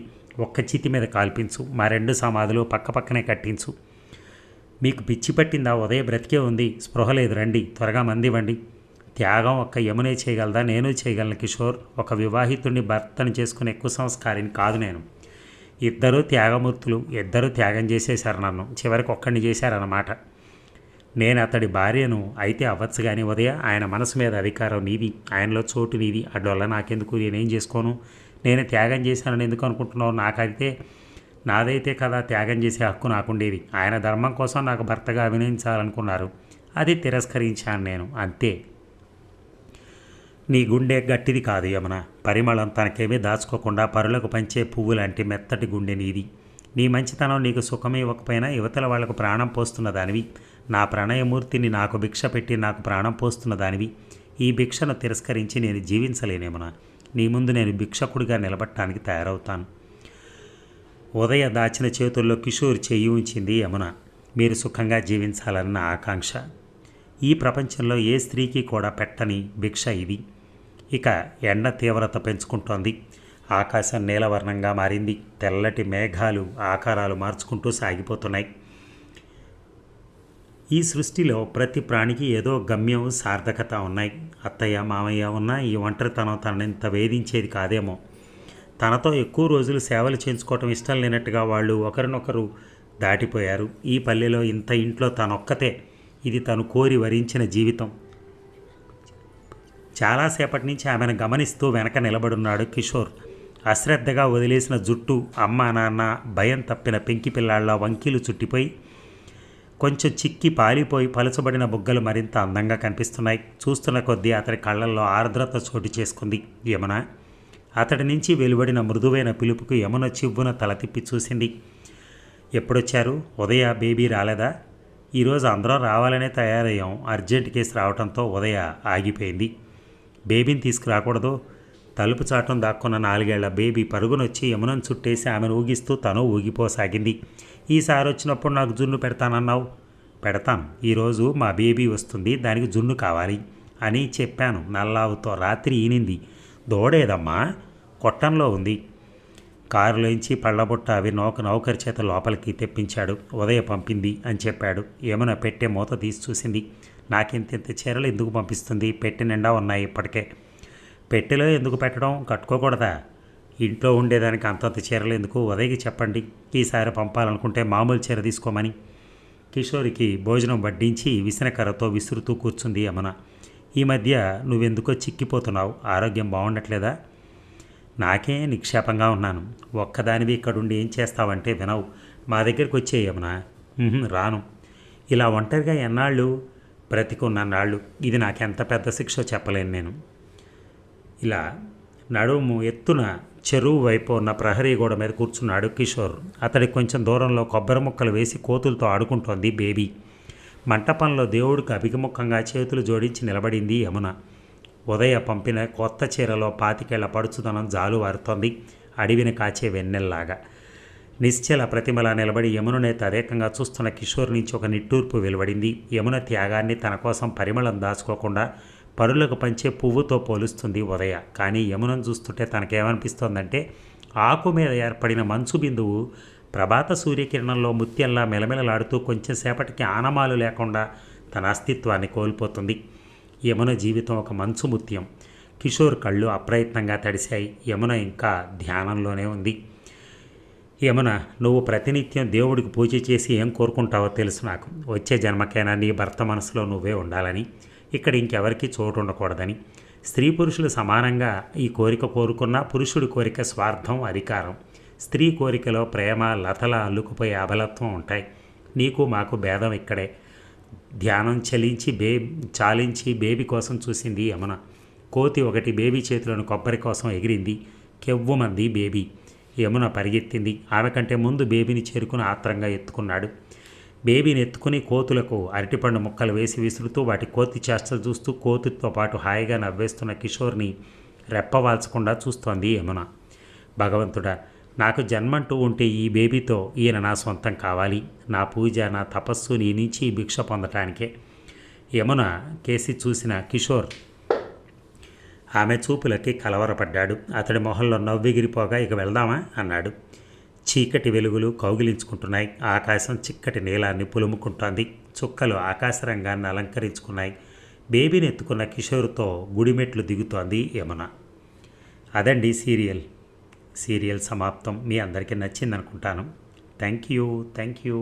S1: ఒక్క చితి మీద కాల్పించు. మా 2 సమాధులు పక్కపక్కనే కట్టించు. మీకు పిచ్చి పట్టిందా? ఉదయం బ్రతికే ఉంది, స్పృహ లేదు. రండి, త్వరగా మంది ఇవ్వండి. త్యాగం ఒక్క యమునే చేయగలదా? నేను చేయగలను కిషోర్. ఒక వివాహితుడిని భర్తను చేసుకునే కుసంస్కారిని కాదు నేను. ఇద్దరూ త్యాగమూర్తులు. ఇద్దరూ త్యాగం చేసేశారు నన్ను. చివరికి ఒక్కడిని చేశారన్నమాట. నేను అతడి భార్యను అయితే అవ్వచ్చు కానీ ఉదయ, ఆయన మనసు మీద అధికారం నీది, ఆయనలో చోటు నీది. అడ్డవల్ల నాకెందుకు? నేనేం చేసుకోను? నేను త్యాగం చేశానని ఎందుకు అనుకుంటున్నావు? నాదైతే కదా త్యాగం చేసే హక్కు నాకుండేది. ఆయన ధర్మం కోసం నాకు భర్తగా అభినయించాలనుకున్నారు, అది తిరస్కరించాను నేను, అంతే. నీ గుండె గట్టిది కాదు యమున. పరిమళం తనకేమీ దాచుకోకుండా పరులకు పంచే పువ్వు లాంటి మెత్తటి గుండె నీది. నీ మంచితనం నీకు సుఖమే ఇవ్వకపోయినా యువతల వాళ్లకు ప్రాణం పోస్తున్న దానివి. నా ప్రణయమూర్తిని నాకు భిక్ష పెట్టి నాకు ప్రాణం పోస్తున్న దానివి. ఈ భిక్షను తిరస్కరించి నేను జీవించలేనేమనా? నీ ముందు నేను భిక్షకుడిగా నిలబడటానికి తయారవుతాను. ఉదయ దాచిన చేతుల్లో కిషోర్ చెయ్యి ఉంచింది యమున. మీరు సుఖంగా జీవించాలన్న ఆకాంక్ష. ఈ ప్రపంచంలో ఏ స్త్రీకి కూడా పెట్టని భిక్ష ఇది. ఇక ఎండ తీవ్రత పెంచుకుంటోంది. ఆకాశం నీలవర్ణంగా మారింది. తెల్లటి మేఘాలు ఆకారాలు మార్చుకుంటూ సాగిపోతున్నాయి. ఈ సృష్టిలో ప్రతి ప్రాణికి ఏదో గమ్యం సార్థకత ఉన్నాయి. అత్తయ్య మామయ్య ఉన్న ఈ ఒంటరితనం తననింత వేధించేది కాదేమో. తనతో ఎక్కువ రోజులు సేవలు చేయించుకోవటం ఇష్టం లేనట్టుగా వాళ్ళు ఒకరినొకరు దాటిపోయారు. ఈ పల్లెలో ఇంత ఇంట్లో తనొక్కతే. ఇది తను కోరి వరించిన జీవితం. చాలాసేపటి నుంచి ఆమెను గమనిస్తూ వెనక నిలబడున్నాడు కిషోర్. అశ్రద్ధగా వదిలేసిన జుట్టు అమ్మ నాన్న భయం తప్పిన పెంకి పిల్లాళ్ళ వంకీలు చుట్టిపోయి కొంచెం చిక్కి పాలిపోయి పలుచబడిన బుగ్గలు మరింత అందంగా కనిపిస్తున్నాయి. చూస్తున్న కొద్దీ అతడి కళ్ళల్లో ఆర్ద్రత చోటు చేసుకుంది. యమున. అతడి నుంచి వెలువడిన మృదువైన పిలుపుకు యమున చివ్వున తల తిప్పి చూసింది. ఎప్పుడొచ్చారు? ఉదయ బేబీ రాలేదా? ఈరోజు అందరం రావాలనే తయారయ్యాం. అర్జెంట్ కేసు రావడంతో ఉదయ ఆగిపోయింది. బేబీని తీసుకురాకూడదు. తలుపు చాటం దాక్కున్న 4 ఏళ్ల బేబీ పరుగునొచ్చి యమునను చుట్టేసి ఆమెను ఊగిస్తూ తను ఊగిపోసాగింది. ఈసారి వచ్చినప్పుడు నాకు జున్ను పెడతానన్నావు. పెడతాను. ఈరోజు మా బేబీ వస్తుంది, దానికి జున్ను కావాలి అని చెప్పాను నల్లావుతో. రాత్రి ఈనింది. దూడేదమ్మా? కొట్టంలో ఉంది. కారులోంచి పళ్ళబుట్ట అవి నౌకరి చేత లోపలికి తెప్పించాడు. ఉదయ పంపింది అని చెప్పాడు. యమున పెట్టే మూత తీసి చూసింది. నాకింత చీరలు ఎందుకు పంపిస్తుంది? పెట్టి నిండా ఉన్నాయి ఇప్పటికే. పెట్టెలో ఎందుకు పెట్టడం? కట్టుకోకూడదా? ఇంట్లో ఉండేదానికి అంతంత చీరలు ఎందుకు? ఉదయకి చెప్పండి, ఈసారి పంపాలనుకుంటే మామూలు చీర తీసుకోమని. కిషోర్కి భోజనం వడ్డించి విసనకర్రతో విసురుతూ కూర్చుంది యమున. ఈ మధ్య నువ్వెందుకో చిక్కిపోతున్నావు. ఆరోగ్యం బాగుండట్లేదా? నాకే నిక్షేపంగా ఉన్నాను. ఒక్కదానివి ఇక్కడుండి ఏం చేస్తావంటే వినవు. మా దగ్గరికి వచ్చే యమున. రాను. ఇలా ఒంటరిగా ఎన్నాళ్ళు బ్రతికున్నన్నాళ్ళు. ఇది నాకెంత పెద్ద శిక్షో చెప్పలేను నేను. ఇలా నడుము ఎత్తున చెరువు వైపు ఉన్న ప్రహరీ గోడ మీద కూర్చున్నాడు కిషోర్. అతడికి కొంచెం దూరంలో కొబ్బరి ముక్కలు వేసి కోతులతో ఆడుకుంటోంది బేబీ. మంటపంలో దేవుడికి అభిముఖంగా చేతులు జోడించి నిలబడింది యమున. ఉదయ పంపిన కొత్త చీరలో 25 ఏళ్ల పడుచుదనం జాలువారుతోంది, అడవిని కాచే వెన్నెల్లాగా. నిశ్చల ప్రతిమలా నిలబడి యముననే తదేకంగా చూస్తున్న కిషోర్ నుంచి ఒక నిట్టూర్పు వెలువడింది. యమున త్యాగాన్ని తన కోసం పరిమళం దాచుకోకుండా పరులకు పంచే పువ్వుతో పోలుస్తుంది ఉదయ. కానీ యమునను చూస్తుంటే తనకేమనిపిస్తోందంటే ఆకు మీద ఏర్పడిన మంచు బిందువు ప్రభాత సూర్యకిరణంలో ముత్యంలా మెలమెలలాడుతూ కొంచెం సేపటికి ఆనమాలు లేకుండా తన అస్తిత్వాన్ని కోల్పోతుంది. యమున జీవితం ఒక మంచు ముత్యం. కిషోర్ కళ్ళు అప్రయత్నంగా తడిశాయి. యమున ఇంకా ధ్యానంలోనే ఉంది. యమున, నువ్వు ప్రతినిత్యం దేవుడికి పూజ చేసి ఏం కోరుకుంటావో తెలుసు నాకు. వచ్చే జన్మకైనా నీ భర్త మనసులో నువ్వే ఉండాలని, ఇక్కడ ఇంకెవరికి చోటు ఉండకూడదని. స్త్రీ పురుషులు సమానంగా ఈ కోరిక కోరుకున్నా పురుషుడి కోరిక స్వార్థం, అధికారం. స్త్రీ కోరికలో ప్రేమ, లతల అల్లుకుపోయే అబలత్వం ఉంటాయి. నీకు మాకు భేదం ఇక్కడే. ధ్యానం చాలించి బేబీ కోసం చూసింది యమున. కోతి ఒకటి బేబీ చేతిలోని కొబ్బరి కోసం ఎగిరింది. కెవ్వుమంది బేబీ. యమున పరిగెత్తింది. ఆమె కంటే ముందు బేబీని చేరుకుని ఆత్రంగా ఎత్తుకున్నాడు. బేబీని ఎత్తుకుని కోతులకు అరటిపండు ముక్కలు వేసి విసురుతూ వాటి కోతి చేష్టలు చూస్తూ కోతితో పాటు హాయిగా నవ్వేస్తున్న కిషోర్ని రెప్పవాల్చకుండా చూస్తోంది యమున. భగవంతుడా, నాకు జన్మంటూ ఉంటే ఈ బేబీతో ఈయన నా సొంతం కావాలి. నా పూజ, నా తపస్సు నీ నుంచి భిక్ష పొందటానికే. యమున కేసి చూసిన కిషోర్ ఆమె చూపులకి కలవరపడ్డాడు. అతడి మొహంలో నవ్వెగిరిపోగా ఇక వెళ్దామా అన్నాడు. చీకటి వెలుగులు కౌగిలించుకుంటున్నాయి. ఆకాశం చిక్కటి నీలాన్ని పులుముకుంటోంది. చుక్కలు ఆకాశరంగాన్ని అలంకరించుకున్నాయి. బేబీని ఎత్తుకున్న కిషోర్తో గుడిమెట్లు దిగుతోంది యమున. అదండి సీరియల్ సమాప్తం. మీ అందరికీ నచ్చిందనుకుంటాను. Thank you.